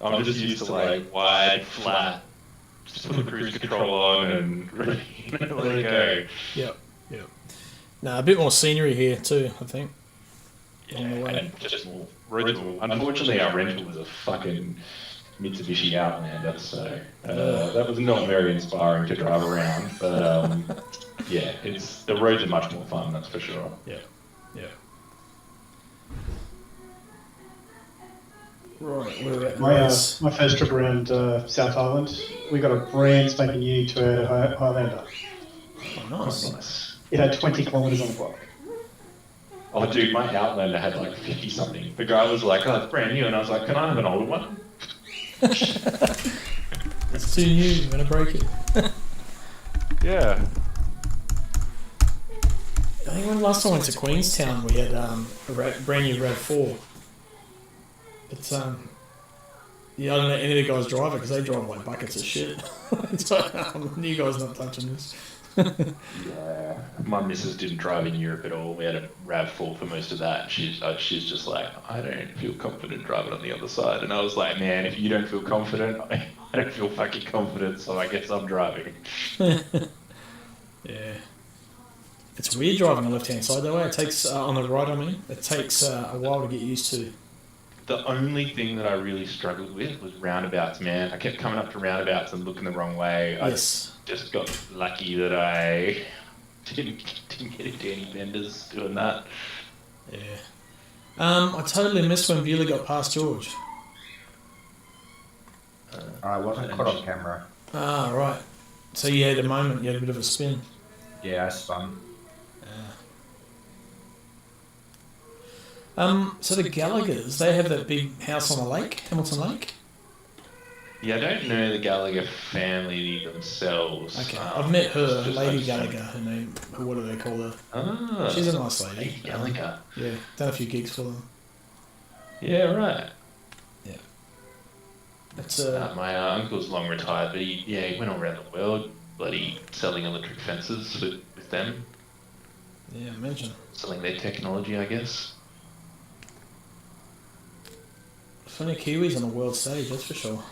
I'm just used to like wide, flat, just put the cruise control on and let it go. Yep. Now, a bit more scenery here too, I think. Yeah, and just more rental. Unfortunately, our rental was a fucking Mitsubishi Outlander, so that was not very inspiring to drive around. But yeah, the roads are much more fun, that's for sure. Yeah. Right, where are we at? My first trip around South Island, we got a brand spanking new Toyota Highlander. Oh, nice. It had 20 kilometres on the clock. Oh, dude, my Outlander had like 50 something. The guy was like, "Oh, it's brand new," and I was like, "Can I have an older one?" It's too new. I'm gonna break it. Yeah. I think when last time I went to Queenstown, we had a brand new Rd7. But yeah, I don't know any of the guys drive it because they drive like buckets of shit. So you guys not touching this. Yeah, my missus didn't drive in Europe at all. We had a RAV4 for most of that. She's just like, I don't feel confident driving on the other side. And I was like, man, if you don't feel confident, I don't feel fucking confident, so I guess I'm driving. Yeah. It's weird driving on the left-hand side though. It takes, on the right, I mean, it takes a while to get used to. The only thing that I really struggled with was roundabouts, man. I kept coming up to roundabouts and looking the wrong way. Yes. I just got lucky that I didn't get into any benders doing that. Yeah. I totally missed when Bueller got past George. I wasn't caught on camera. Ah, right. So you had a moment, you had a bit of a spin. Yeah, I spun. So the Gallaghers, they have that big house on the lake, Hamilton Lake? Yeah, I don't know the Gallagher family themselves. Okay, I've met her, Lady Gallagher, her name, what do they call her? Ah, She's a nice lady. Lady Gallagher. Yeah, done a few gigs for them. Yeah, right. Yeah. It's my uncle's long retired, but he went all around the world, bloody selling electric fences with them. Yeah, imagine. Selling their technology, I guess. Funny Kiwis on the world stage, that's for sure.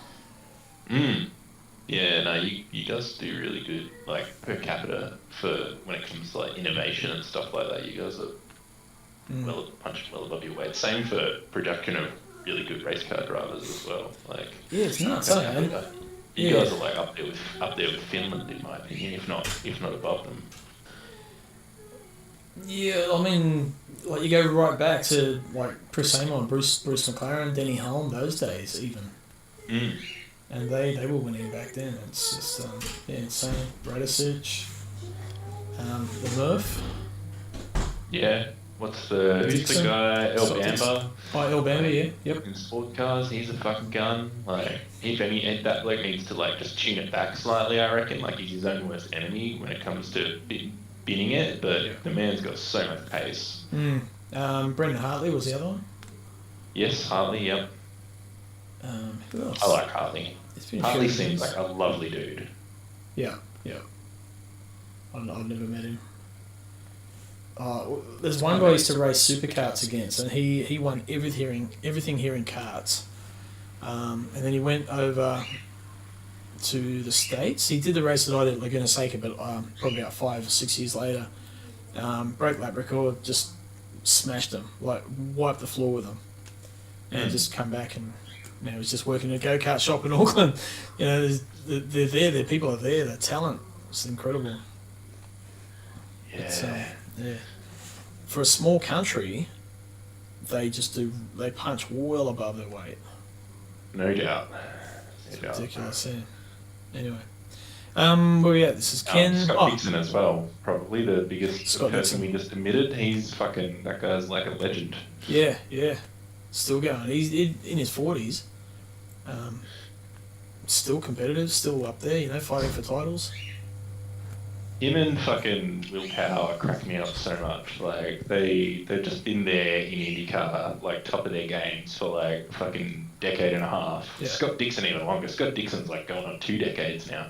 Yeah, no, you guys do really good, like, per capita for when it comes to, like, innovation and stuff like that. You guys are punching well above your weight. Same for production of really good race car drivers as well. Like, yeah, it's nuts, man. You guys are, like, up there with Finland, in my opinion, if not above them. Yeah, I mean, like you go right back to like Chris Amon, Bruce McLaren, Denny Hulme, those days even, Mm. and they were winning back then. It's just yeah, insane. Bradisic, the Murph, Yeah. Who's the Dixon. guy? El Scott Dixon. Bamba. Oh, El Bamba, yeah, yep. In sport cars, he's a fucking gun. Like, if any, and that bloke needs to like just tune it back slightly. I reckon. Like, he's his own worst enemy when it comes to binning it. But the man's got so much pace. Brendan Hartley was the other one. Yes, Hartley. Yep. Who else? I like Hartley. It's been a Hartley few seems years. like a lovely dude. Yeah. I've never met him. There's one guy I used to race supercarts against, and he won everything here in karts. And then he went over to the States. He did the race that I did at Laguna Seca, but probably about 5 or 6 years later, broke lap record, just smashed him, like wiped the floor with him, and just come back and he's just working in a go-kart shop in Auckland. They're there. Their people are there. Their talent. It's incredible. Yeah. Yeah. For a small country, they punch well above their weight. No doubt. It's ridiculous, yeah. Anyway. Where we at? This is Ken. Scott Dixon as well. Probably the biggest Scott person Dixon. we just admitted. That guy's like a legend. Yeah. Still going. He's in his 40s. Still competitive, still up there, fighting for titles. Him and fucking Will Power crack me up so much. Like, they've just been there in IndyCar, like, top of their games for, like, fucking decade and a half. Yeah. Scott Dixon even longer. Scott Dixon's, like, going on 2 decades now.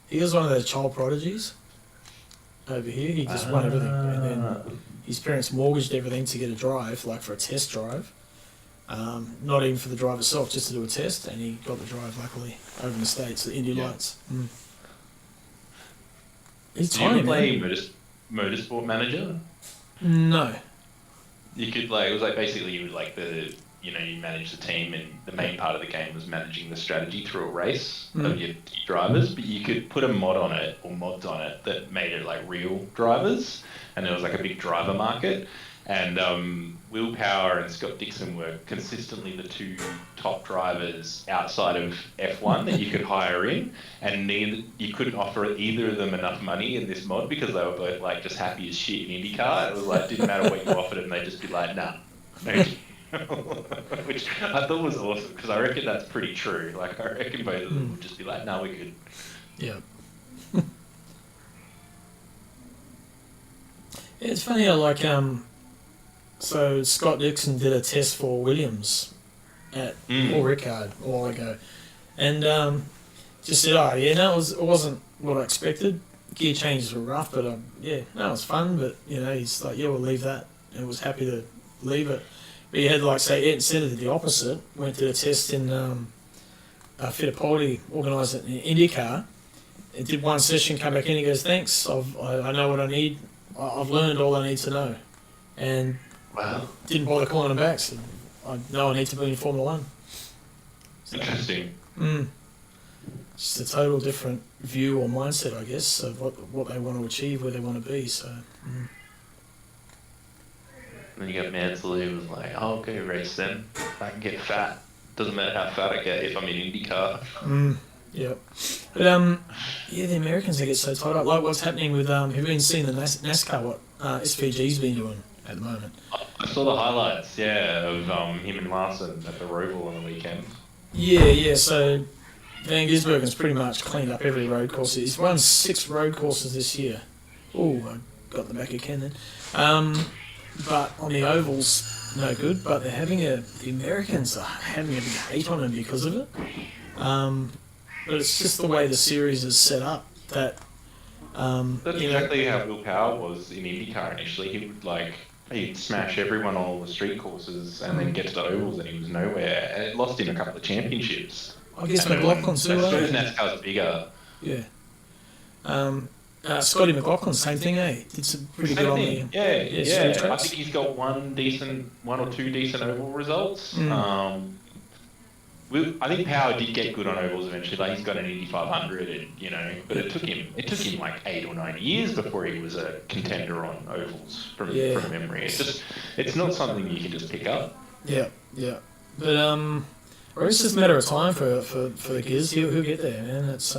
He was one of those child prodigies over here. He just won everything. And then his parents mortgaged everything to get a drive, like for a test drive. Not even for the drive itself, just to do a test. And he got the drive, luckily, over in the States, the Indy Lights. He's Did tiny, you play man. Motorsport Manager? No. You could, like, it was like basically you would, like, you manage the team, and the main part of the game was managing the strategy through a race of your drivers, but you could put a mod on it, or mods on it, that made it like real drivers, and there was like a big driver market, and Will Power and Scott Dixon were consistently the 2 top drivers outside of F1 that you could hire in, and you couldn't offer either of them enough money in this mod because they were both like just happy as shit in IndyCar. It was like, didn't matter what you offered them, they'd just be like, nah. Which I thought was awesome, because I reckon that's pretty true. Like, I reckon both of them would just be like, no, we're good. Yeah. It's funny how, like, so Scott Dixon did a test for Williams at Paul Ricard a while ago, and just said, it wasn't what I expected. Gear changes were rough, but it was fun. But he's like, we'll leave that, and was happy to leave it. But he had, like, say, instead of the opposite, went to a test in Fittipaldi, organised it in IndyCar. It did one session, come back in, he goes, thanks, I know what I need, I've learned all I need to know. And Wow. didn't bother calling him back, so I know I need to be in Formula One. Interesting. Just a total different view or mindset, I guess, of what they want to achieve, where they want to be, so... And then you got Mansell, who was like, I'll go race then. I can get fat. Doesn't matter how fat I get if I'm in IndyCar. Yeah. But, the Americans, they get so tied up. Like what's happening with, have you been seeing the NASCAR, what SVG's been doing at the moment? I saw the highlights, of him and Larson at the Roval on the weekend. Yeah, so Van Gisbergen's pretty much cleaned up every road course. He's run 6 road courses this year. Oh, I got the back of Ken then. But on the ovals, no good. But they're the Americans are having a big hate on him because of it. But it's just the way the series is set up that. That's exactly how Will Power was in IndyCar initially. He would he'd smash everyone on all the street courses and then get to the ovals and he was nowhere. And it lost him a couple of championships. I guess McLaughlin too. I suppose NASCAR's bigger. Yeah. Scotty McLaughlin, same thing, eh? Did some pretty good on the street I tracks. think he's got one or two decent oval results. I think Power did get good on ovals eventually. Like he's got an Indy 500, and but it took him like 8 or 9 years before he was a contender on ovals from memory. It's not something you can just pick up. Yeah. But or it's just a matter of time for the Giz. He'll get there, man. It's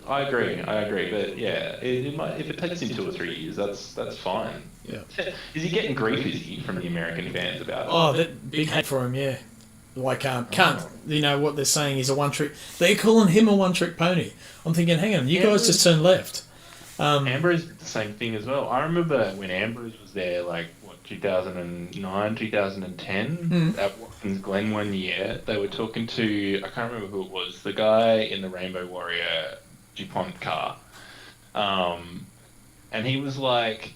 I agree, but yeah, it might, if it takes him 2 or 3 years, that's fine. Yeah. Is he getting grief? Is he from the American fans about it? Oh, that big hate for him, yeah. Like, can't, what they're saying is a one-trick... They're calling him a one-trick pony. I'm thinking, hang on, you guys just turned left. Ambrose did the same thing as well. I remember when Ambrose was there, 2009, 2010, at Watkins Glen one year, they were talking to, I can't remember who it was, the guy in the Rainbow Warrior DuPont car. And he was talking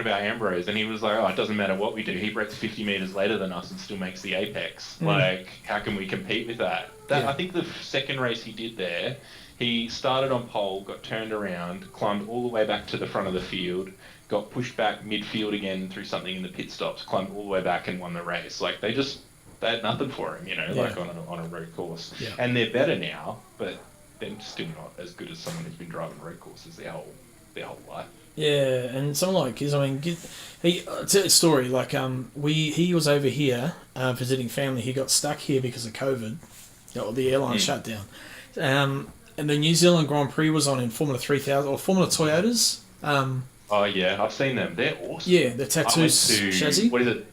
about Ambrose, and he was like, oh, it doesn't matter what we do. He breaks 50 metres later than us and still makes the apex. How can we compete with that? I think the second race he did there, he started on pole, got turned around, climbed all the way back to the front of the field, got pushed back midfield again through something in the pit stops, climbed all the way back and won the race. They had nothing for him, on a road course. Yeah. And they're better now, but they're still not as good as someone who's been driving road courses their whole life. Yeah, and someone like Giz, he tell you a story. He was over here visiting family. He got stuck here because of COVID. The airline shut down. And the New Zealand Grand Prix was on in Formula 3000 or Formula Toyotas. Oh yeah, I've seen them. They're awesome. Yeah, the tattoo chassis. What is it?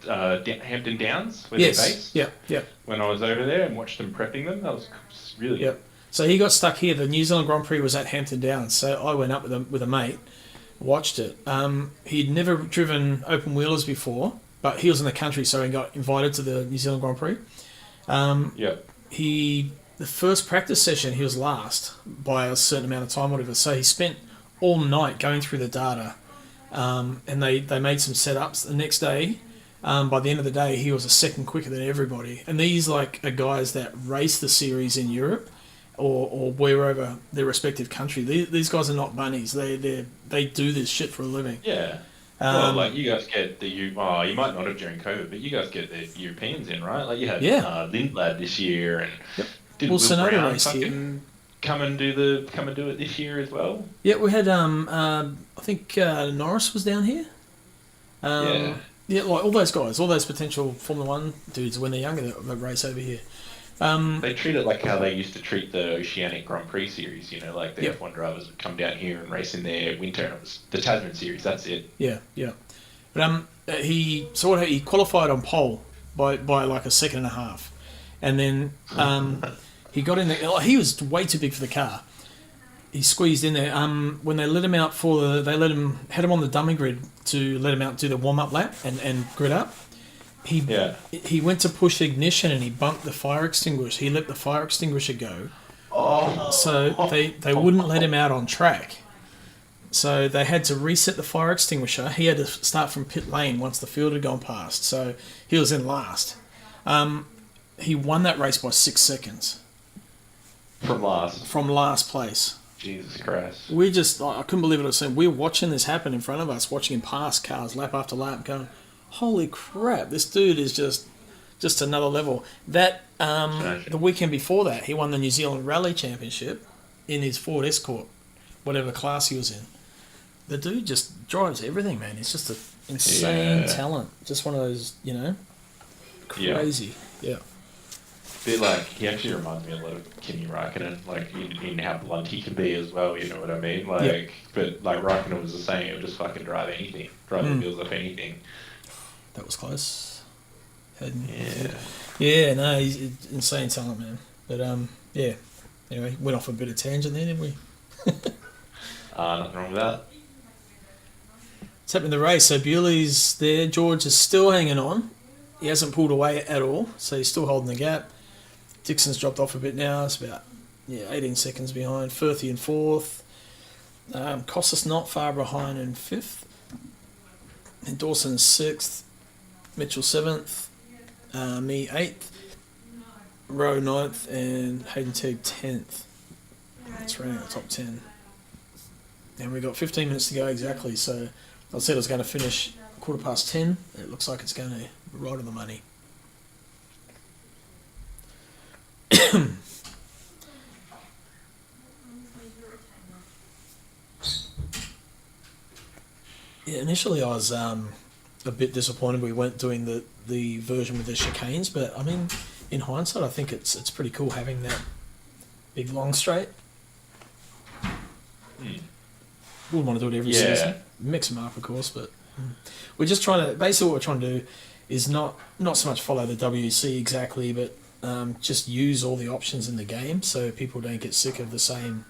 Hampton Downs, where yes. they're based. Yeah. When I was over there and watched them prepping them, that was really good. So he got stuck here. The New Zealand Grand Prix was at Hampton Downs. So I went up with a mate, watched it. He'd never driven open wheelers before, but he was in the country, so he got invited to the New Zealand Grand Prix. The first practice session, he was last by a certain amount of time, whatever. So he spent all night going through the data, and they made some setups. The next day, by the end of the day, he was a second quicker than everybody. And these are guys that race the series in Europe or wherever their respective country. These guys are not bunnies. They do this shit for a living. Yeah. You guys get you might not have during COVID, but you guys get the Europeans in, right? You had Lindblad this year, and did Will Brown fucking come and do it this year as well? Yeah, we had I think Norris was down here. Yeah, all those guys, all those potential Formula 1 dudes when they're younger that race over here. They treat it like how they used to treat the Oceanic Grand Prix series, the F1 drivers would come down here and race in their winter, and it was the Tasman series, that's it. Yeah. But he qualified on pole by a second and a half. And then he got in there. He was way too big for the car. He squeezed in there. When they let him out had him on the dummy grid to let him out do the warm-up lap and grid up. He went to push ignition and he bumped the fire extinguisher. He let the fire extinguisher go. So they wouldn't let him out on track. So they had to reset the fire extinguisher. He had to start from pit lane once the field had gone past. So he was in last. He won that race by 6 seconds. From last place. Jesus Christ. I couldn't believe what I was. We were watching this happen in front of us, watching him pass cars lap after lap, going, holy crap, this dude is just another level. That the weekend before that, he won the New Zealand Rally Championship in his Ford Escort, whatever class he was in. The dude just drives everything, man. He's just an insane talent. Just one of those, crazy. Yeah. Bit he actually reminds me a lot of Kimi Räikkönen, in how blunt he can be as well, you know what I mean? But Räikkönen was the same, he would just fucking drive anything, the wheels off anything. That was close. Yeah, no, he's insane talent, man. But anyway, went off a bit of tangent there, didn't we? Nothing wrong with that. What's happening in the race? So Bewley's there. George is still hanging on. He hasn't pulled away at all, so he's still holding the gap. Dixon's dropped off a bit now. It's about 18 seconds behind. Firthy in fourth. Costas not far behind in fifth. And Dawson sixth. Mitchell seventh. Me eighth. Rowe ninth. And Hayden Teague 10th. That's round out the top 10. And we've got 15 minutes to go exactly, so I said I was going to finish 10:15. It looks like it's going to be right on the money. Yeah, initially I was a bit disappointed we weren't doing the version with the chicanes, but I mean, in hindsight, I think it's pretty cool having that big long straight. Wouldn't want to do it every season. Mix them up, of course, but we're just trying to. Basically, what we're trying to do is not so much follow the WC exactly, but just use all the options in the game so people don't get sick of the same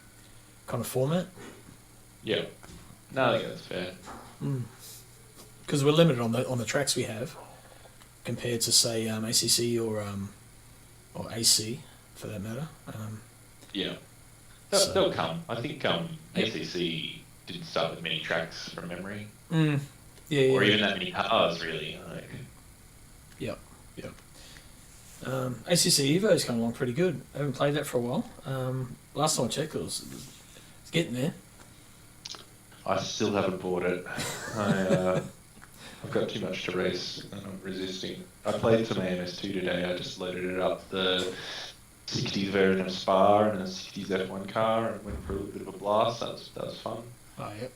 kind of format. Yeah. No, I think that's fair. Because we're limited on the tracks we have compared to say ACC or AC for that matter. Yeah. So- They'll come. I think ACC didn't start with many tracks from memory, Yeah, or yeah. even that many cars really. Like, Yep. ACC Evo's come along pretty good. I haven't played that for a while. Last time I checked, it's getting there. I still haven't bought it. I've got too much to race and I'm resisting. I played some AMS2 today. I just loaded it up the 60s version of Spa and a 60s F1 car and went for a little bit of a blast. That was fun. Oh, yep.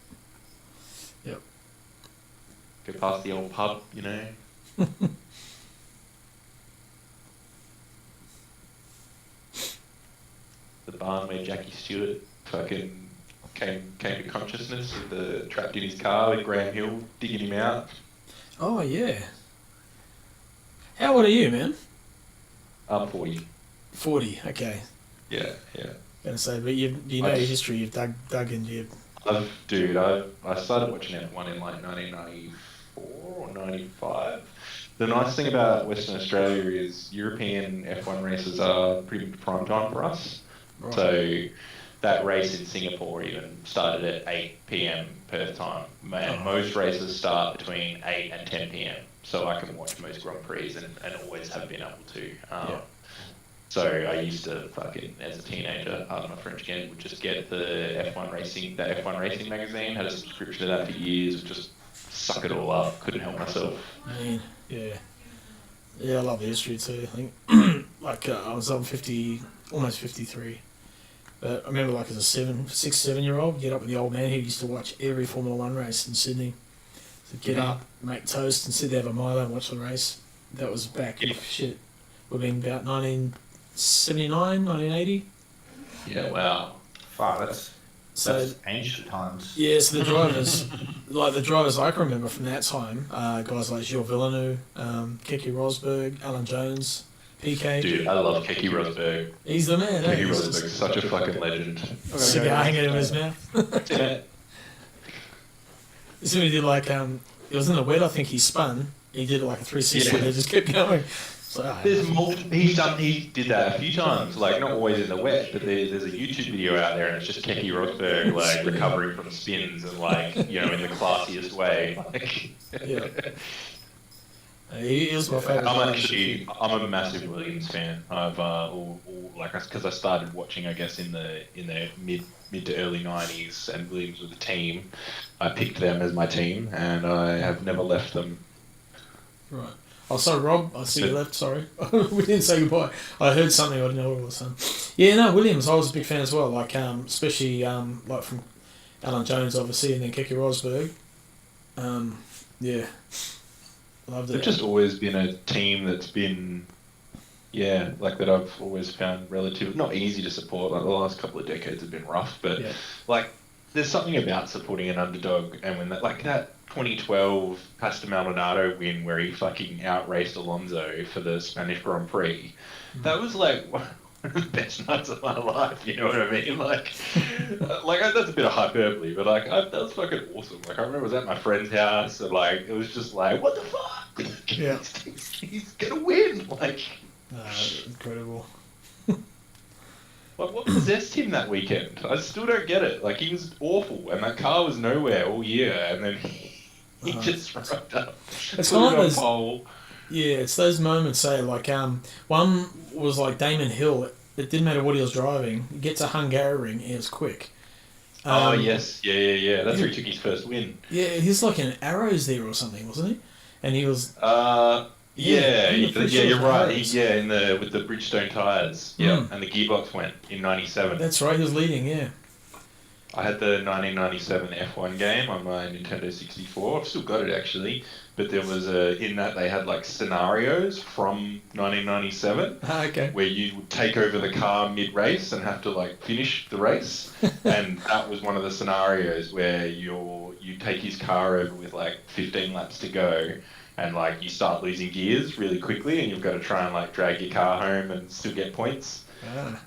Go past the old pub, you know. The barn where Jackie Stewart fucking came to consciousness with the trapped in his car with Graham Hill digging him out. Oh, yeah. How old are you, man? I'm 40. 40, okay. Yeah. Gonna say, but you know your history, you've dug in, you. I started watching F1 in like 1994 or 95. The nice thing about Western Australia is European F1 races are pretty much prime time for us. Right. So that race in Singapore even started at 8 p.m. Perth time. And most races start between 8 and 10 p.m. So I can watch most Grand Prix and always have been able to. So I used to fucking, as a teenager, pardon my French again, would just get the F1 racing magazine, had a subscription to that for years, would just suck it all up, couldn't help myself. I mean, yeah, I love the history too. I think, I was on 50, almost 53, but I remember like as a 7 year old, get up with the old man who used to watch every Formula One race in Sydney. So get up, make toast, and sit there, have a Milo and watch the race. That was back shit. We've been about 1979, 1980. Yeah, wow. Fuck, that's ancient times. Yeah, so the drivers I can remember from that time, guys like Gilles Villeneuve, Keke Rosberg, Alan Jones, PK. Dude, I love Keke Rosberg. He's the man. Keke Rosberg's such a fucking legend. Cigar hanging in his mouth. So he did like it was in the wet. I think he spun. He did like a 360 and it just kept going. So, He did that a few times, like not always in the wet, but there's a YouTube video out there and it's just Keke Rosberg like recovering from spins and like, you know, in the classiest way. Like, yeah. He was my favourite. I'm a massive Williams fan. I've because I started watching, I guess, in the mid to early '90s, and Williams was the team. I picked them as my team, and I have never left them. Right. Oh, sorry, Rob. I see you left. Sorry, we didn't say goodbye. I heard something. I didn't know what it was. Yeah, no, Williams. I was a big fan as well. Like, especially like from Alan Jones, obviously, and then Keke Rosberg. Yeah. Loved it. They've just always been a team that's been, like that I've always found not easy to support. Like the last couple of decades have been rough, but like there's something about supporting an underdog, and when that 2012 Pastor Maldonado win where he fucking outraced Alonso for the Spanish Grand Prix, that was like one of the best nights of my life. You know what I mean? Like that's a bit of hyperbole, but that was fucking awesome. Like I remember I was at my friend's house, and like it was just like, what the fuck? Yeah. He's gonna win. Like, incredible. Like, what possessed him that weekend? I still don't get it. Like, he was awful, and that car was nowhere all year, and then he just rocked up. It's kind of those. Yeah, it's those moments. Say like one was like Damon Hill. It didn't matter what he was driving. He gets a Hungaroring, and it was quick. Yes, yeah. That's where he took his first win. Yeah, he's like in Arrows there or something, wasn't he? And he was. Yeah, I'm pretty yeah, sure you're it right. was. Yeah, in the with the Bridgestone tires. Yeah, Mm. and the gearbox went in '97. That's right. He was leading. Yeah. I had the 1997 F1 game on my Nintendo 64. I've still got it actually, but there was in that they had like scenarios from 1997 Okay. where you would take over the car mid-race and have to like finish the race, and that was one of the scenarios where you take his car over with like 15 laps to go, and like you start losing gears really quickly, and you've got to try and like drag your car home and still get points. Ah.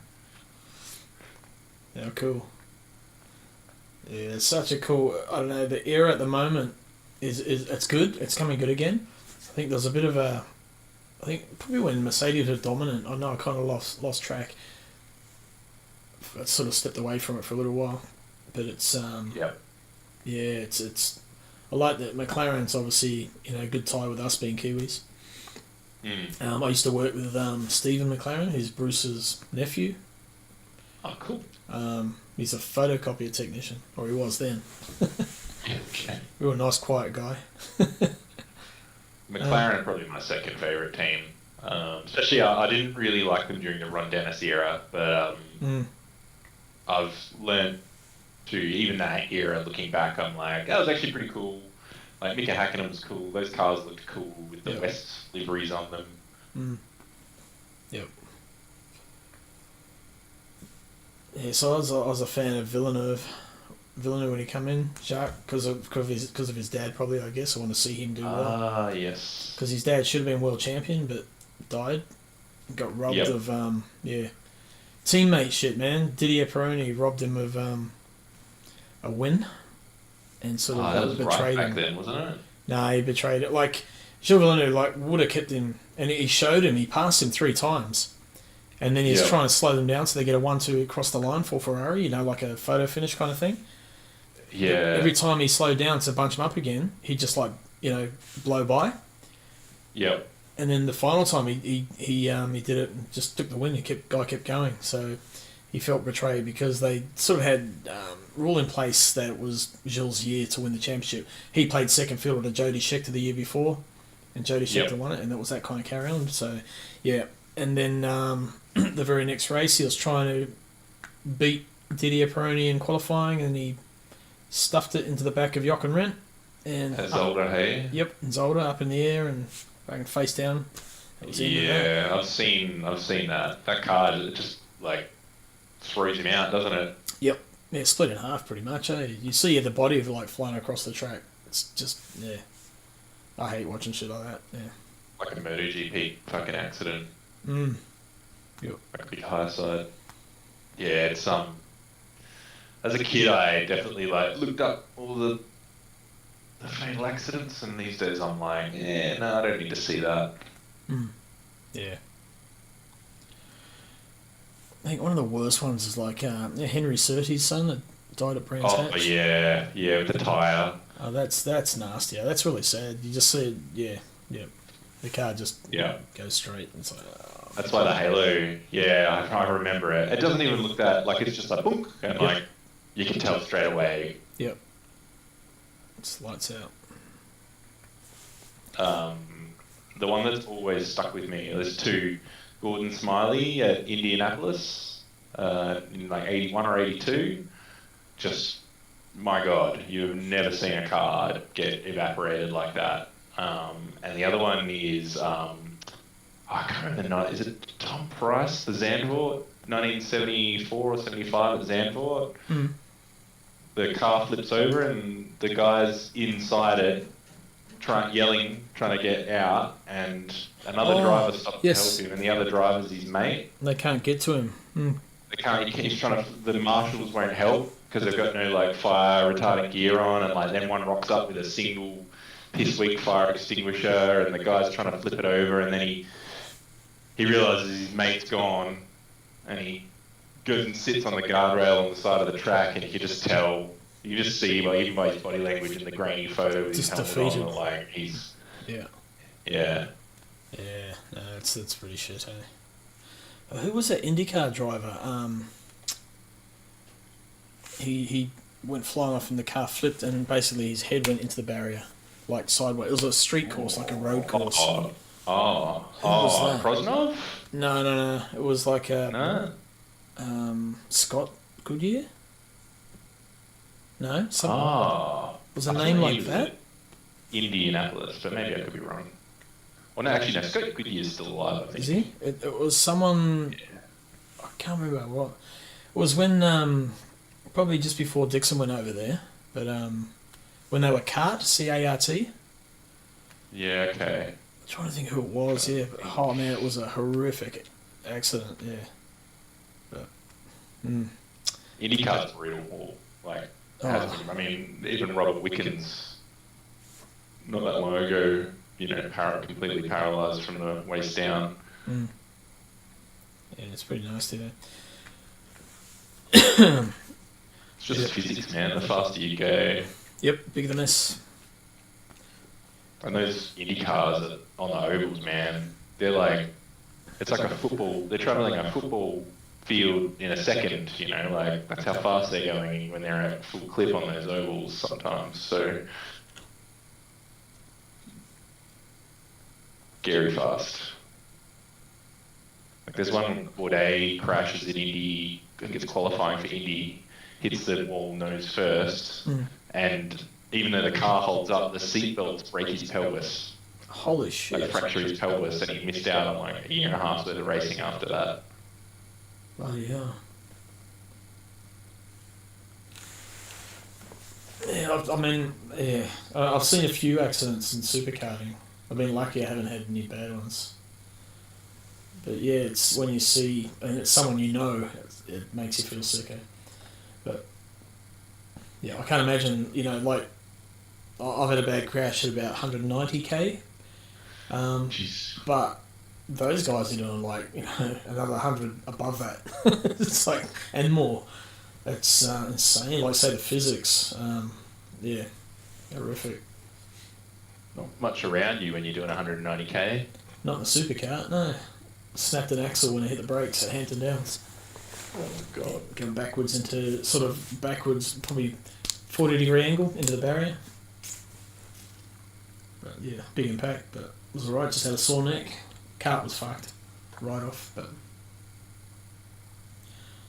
Yeah. Cool. Yeah, it's such a cool. I don't know. The era at the moment is it's good. It's coming good again. I think there's a bit of a. I think probably when Mercedes was dominant, I know I kind of lost track. I sort of stepped away from it for a little while, but it's Yep. yeah, it's. I like that McLaren's obviously good tie with us being Kiwis. Mm. I used to work with Stephen McLaren, who's Bruce's nephew. Oh, cool. He's a photocopier technician, or he was then. Okay. Real nice, quiet guy. McLaren are probably my second favourite team. Especially, I didn't really like them during the Ron Dennis era, but I've learned to, even that era, looking back, I'm like, that was actually pretty cool. Like, Mika Hakkinen was cool. Those cars looked cool with the Yep. West liveries on them. Yep. Yeah, so I was a fan of Villeneuve when he come in, Jacques, because of his dad, probably, I guess. I want to see him do well. Ah, yes. Because his dad should have been world champion, but died. Got robbed Yep. of, teammate shit, man. Didier Pironi robbed him of a win and sort of That was right betrayed back him. then, wasn't it? No, he betrayed it. Like, Gilles Villeneuve, would have kept him, and he showed him, he passed him 3 times. And then he's Yep. trying to slow them down so they get a 1-2 across the line for Ferrari, like a photo finish kind of thing. Yeah. Every time he slowed down to bunch him up again, he'd just blow by. Yep. And then the final time he did it and just took the win. Guy kept going. So he felt betrayed because they sort of had rule in place that it was Gilles' year to win the championship. He played second fiddle to Jody Scheckter the year before, and Jody Scheckter won it, and that was that kind of carry on. So yeah, and then the very next race he was trying to beat Didier Pironi in qualifying, and he stuffed it into the back of Jochen Rindt. And Zolder, hey? Yep, and Zolder up in the air and fucking face down. That was the end of that. Yeah, I've seen that. That car just throws him out, doesn't it? Yep. Yeah, split in half pretty much, eh? You see the body of it flying across the track. It's just, yeah. I hate watching shit like that, yeah. Like a MotoGP fucking accident. Yep. Like a big high side. Yeah, it's as a kid I definitely looked up all the fatal accidents, and these days I'm like, yeah, no, I don't need to see that. Yeah. I think one of the worst ones is Henry Surtees' son that died at Brands Oh Hatch. yeah, with the tyre. Oh, that's nasty. Yeah, that's really sad. You just see it, yeah. The car just goes straight. It's like, oh, That's why the halo, I remember it. It doesn't even look that, it's just like, boom, and you can tell straight away. Yep. It's lights out. The one that's always stuck with me, there's 2, Gordon Smiley at Indianapolis, in 81 or 82. Just, my God, you've never seen a car get evaporated like that. And the other one is, I can't remember, is it Tom Price, the Zandvoort, 1974 or 75 at Zandvoort? The car flips over and the guy's inside it, trying to get out, and another driver stops to help him, and the other driver's his mate. They can't get to him. They can't. He's trying to. The marshals won't help because they've got no fire retardant gear on, and then one rocks up with a single piss weak fire extinguisher, and the guy's trying to flip it over, and then he realizes his mate's gone, and he goes and sits on the guardrail on the side of the track, and you can just tell. You can just see, even by his body language in the grainy photo with his helmet defeated. on, he's... Yeah. Yeah. Yeah, no, that's pretty shit, eh? Who was that IndyCar driver? He went flying off and the car flipped and basically his head went into the barrier, sideways. It was a street course, like a road course. Who was that? Krosnov? No. It was like a No. Scott Goodyear. No, some was a I name thought like he was that. at Indianapolis, but maybe I could be wrong. Well, no, actually, no. Scott Goodyear's still alive, I think. Is he? It was someone. I can't remember what. It was when probably just before Dixon went over there, but when they were CART, CART. Yeah, okay. I'm trying to think who it was. Yeah, but, oh man, it was a horrific accident. Yeah, but IndyCar's brutal. Like, I mean, even Robert Wickens, not that long ago, completely paralysed from the waist down. yeah, it's pretty nasty there. It's just physics, man. The faster you go, Yep, bigger than this. and those Indy cars on the ovals, man, they're like, it's like a football. They're traveling a football field in a second. Like that's how fast they're going when they're at full clip on those ovals sometimes. So scary fast. Like there's one Bourdais crashes at Indy. I think it's qualifying for Indy. Hits the wall nose first, and even though the car holds up, the seatbelts break his pelvis. Holy shit! Like fracture his pelvis, and he missed out on like a year and a half's worth of racing after that. Bloody hell. Yeah, I mean, yeah, I've seen a few accidents in supercarting. I've been lucky I haven't had any bad ones. But yeah, it's when you see, and it's someone you know, it makes you feel sicker. But yeah, I can't imagine, like, I've had a bad crash at about 190k. Jeez. But those guys are doing like another 100 above that. It's like, and more. It's insane. Like say the physics, yeah, horrific. Not much around you when you're doing 190k. Not in the supercar, no. Snapped an axle when I hit the brakes at Hampton Downs. Oh god. Going backwards into probably 40-degree angle into the barrier. But yeah, big impact, but it was alright. Just had a sore neck. Cart was fucked right off, but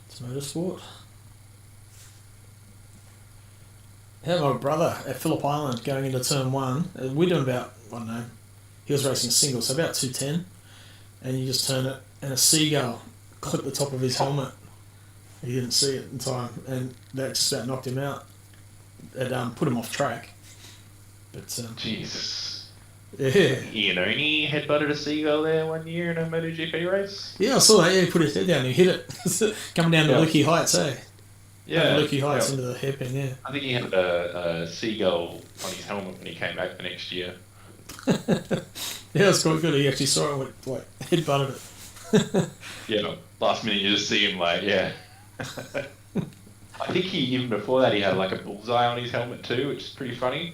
it's motorsport. Had my brother at Phillip Island going into turn 1. We're doing about, I don't know, he was racing single, so about 210, and you just turn it, and a seagull clipped the top of his helmet. He didn't see it in time, and that just about knocked him out. It put him off track. But Jesus. yeah, Iannone headbutted a seagull there one year in a MotoGP race. yeah, I saw that. Yeah, he put his head down and he hit it, coming down the Licky Heights, eh? Yeah, Licky Heights into the hairpin. Yeah. I think he had a seagull on his helmet when he came back the next year. Yeah, it was quite good. He actually saw it and went, like, headbutted it. Yeah, last minute you just see him like, yeah. I think even before that he had like a bullseye on his helmet too, which is pretty funny.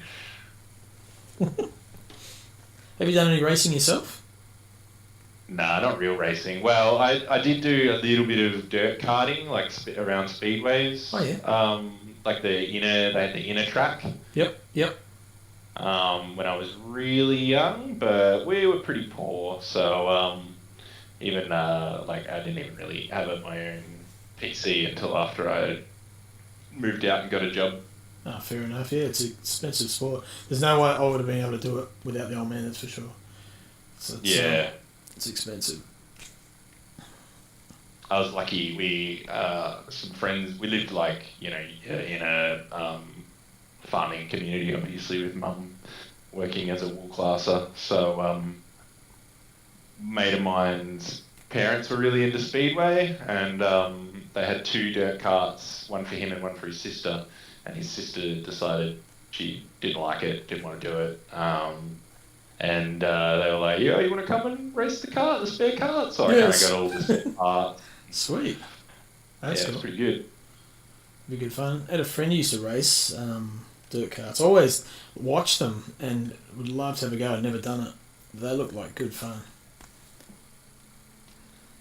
Have you done any racing yourself? Nah, not real racing. Well, I did do a little bit of dirt karting, like around speedways. Oh yeah. Like they had the inner track. Yep. When I was really young, but we were pretty poor, so even like I didn't even really have my own PC until after I moved out and got a job. Oh, fair enough. Yeah, it's an expensive sport. There's no way I would have been able to do it without the old man, that's for sure. So it's expensive. I was lucky. We some friends. We lived like in a farming community, obviously, with mum working as a wool classer. So mate of mine's parents were really into speedway, and they had 2 dirt carts, one for him and one for his sister. And his sister decided she didn't like it, didn't want to do it. And they were like, "Yeah, you want to come and race the spare cart?" So Yes. I kind of got all the spare parts. Sweet. That's Yeah, cool. it's pretty good. Be good fun. I had a friend who used to race dirt carts. I always watched them and would love to have a go. I'd never done it. They look like good fun.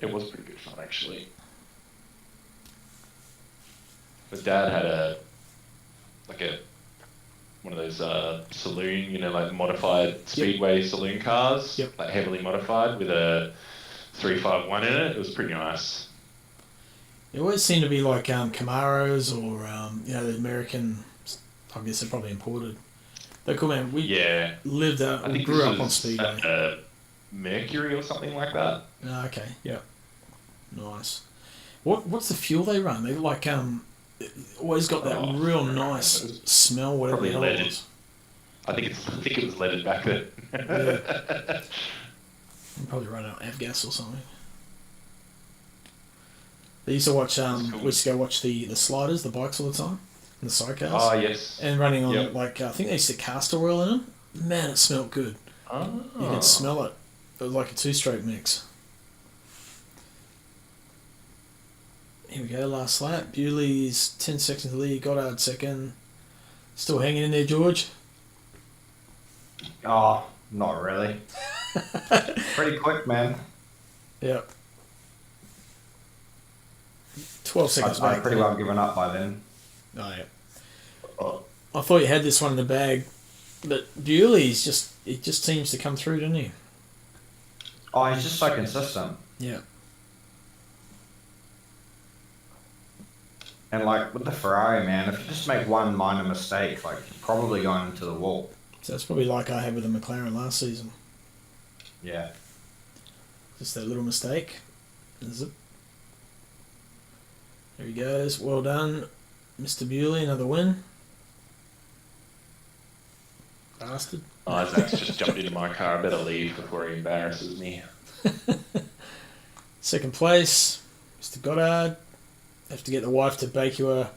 It was pretty good fun, actually. My dad had a one of those saloon, like modified speedway saloon cars, Yep. like heavily modified with a 351 in it. It was pretty nice. It always seem to be like Camaros or the American. I guess they're probably imported. They're cool, man. We lived I we think grew this up on was, speedway. Mercury or something like that. Okay, yeah, nice. What's the fuel they run? They like always got that real nice smell. Whatever Probably the hell it leaded. was. I think it was leaded back then. Yeah. You probably run out of avgas or something. They used to watch. We used to go watch the sliders, the bikes all the time, and the sidecars. Oh yes. And running on Yep. I think they used to castor oil in them. Man, it smelled good. Oh. You could smell it. It was like a 2-stroke mix. Here we go, last lap. Bewley's 10 seconds lead, Goddard second. Still hanging in there, George? Oh, not really. Pretty quick, man. Yep. 12 seconds I'd back. pretty well given up by then. Oh, yeah. I thought you had this one in the bag, but Bewley's it just seems to come through, doesn't he? Oh, he's just so consistent. Yeah. And like with the Ferrari, man, if you just make one minor mistake, like you're probably going into the wall. So that's probably like I had with the McLaren last season. Yeah. Just that little mistake. Zip. There he goes. Well done, Mr. Bewley. Another win. Bastard. Isaac's just jumped into my car. I better leave before he embarrasses me. Second place, Mr. Goddard. Have to get the wife to bake you a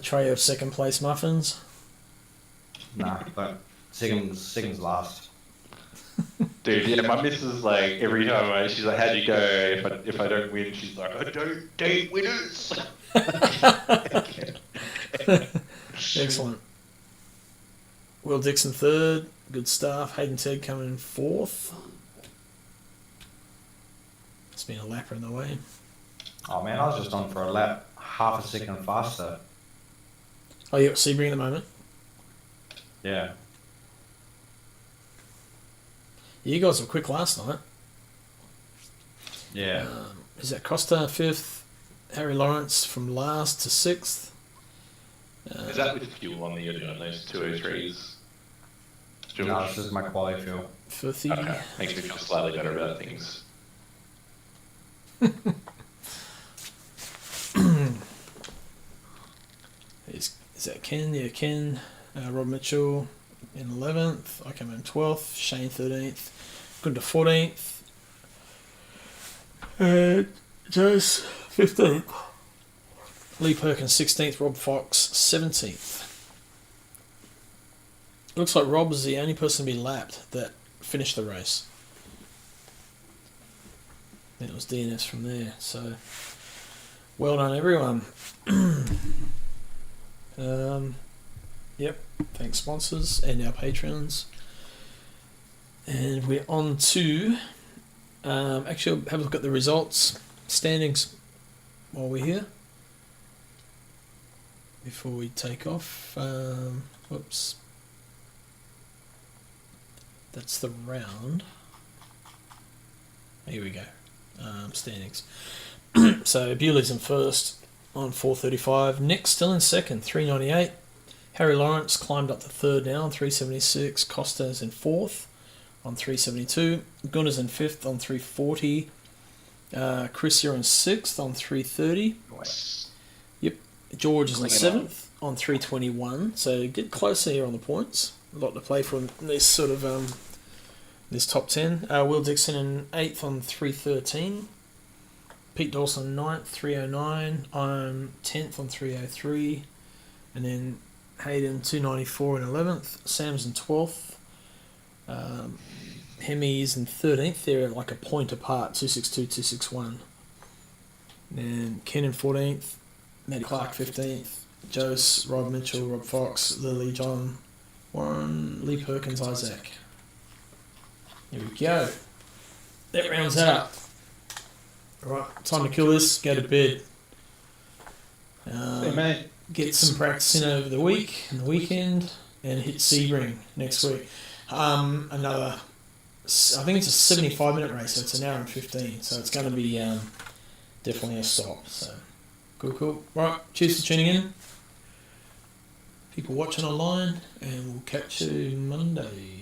tray of second place muffins. Nah, but second's last. Dude, yeah, my missus like every time she's like, "How'd you go?" If I don't win, she's like, "I don't date winners." Excellent. Will Dixon third. Good stuff. Hayden Ted coming in fourth. It's been a lapper in the way. Oh man, I was just on for a lap, half a second faster. Oh, you're at Sebring at the moment? Yeah. You guys were quick last night. Yeah. Is that Costa fifth? Harry Lawrence from last to sixth. Is that with fuel on the you're doing those 203s? No, this is my quality fuel. Fifty. Okay. Makes me feel slightly better about things. Is that Ken? Yeah, Ken. Rob Mitchell in 11th. I come in 12th. Shane 13th. Good to 14th. Joe's 15th. Lee Perkins 16th. Rob Fox 17th. Looks like Rob was the only person to be lapped that finished the race. Then it was DNS from there. So, well done, everyone. Yep. Thanks, sponsors and our patrons. And we're on to actually have a look at the results standings while we're here before we take off. Whoops. That's the round. Here we go. Standings. So Bewley's in first on 435. Nick still in second, 398. Harry Lawrence climbed up to third now on 376. Costa's in fourth on 372. Gunner's in fifth on 340. Chris, you're in sixth on 330. Yep. George is in seventh on 321. So get closer here on the points. A lot to play for in this sort of this top 10. Will Dixon in 8th on 313. Pete Dawson 9th, 309. I'm 10th on 303. And then Hayden 294 in 11th. Sam's in 12th. Hemi's in 13th. They're like a point apart, 262, 261. And Ken in 14th. Matty Clark 15th. Jose, Rob Mitchell, Rob Fox, Lily, John, Warren, Lee Perkins, Isaac. Here we go. That rounds out. Alright, time to kill this, go to bed. Hey mate. Get some practice in over the week and the weekend. and hit Sebring next week. Another, I think it's a 75-minute race, so it's an hour and 15. So it's going to be definitely a stop. So cool. Right, cheers for tuning in. People watching online, and we'll catch you Monday.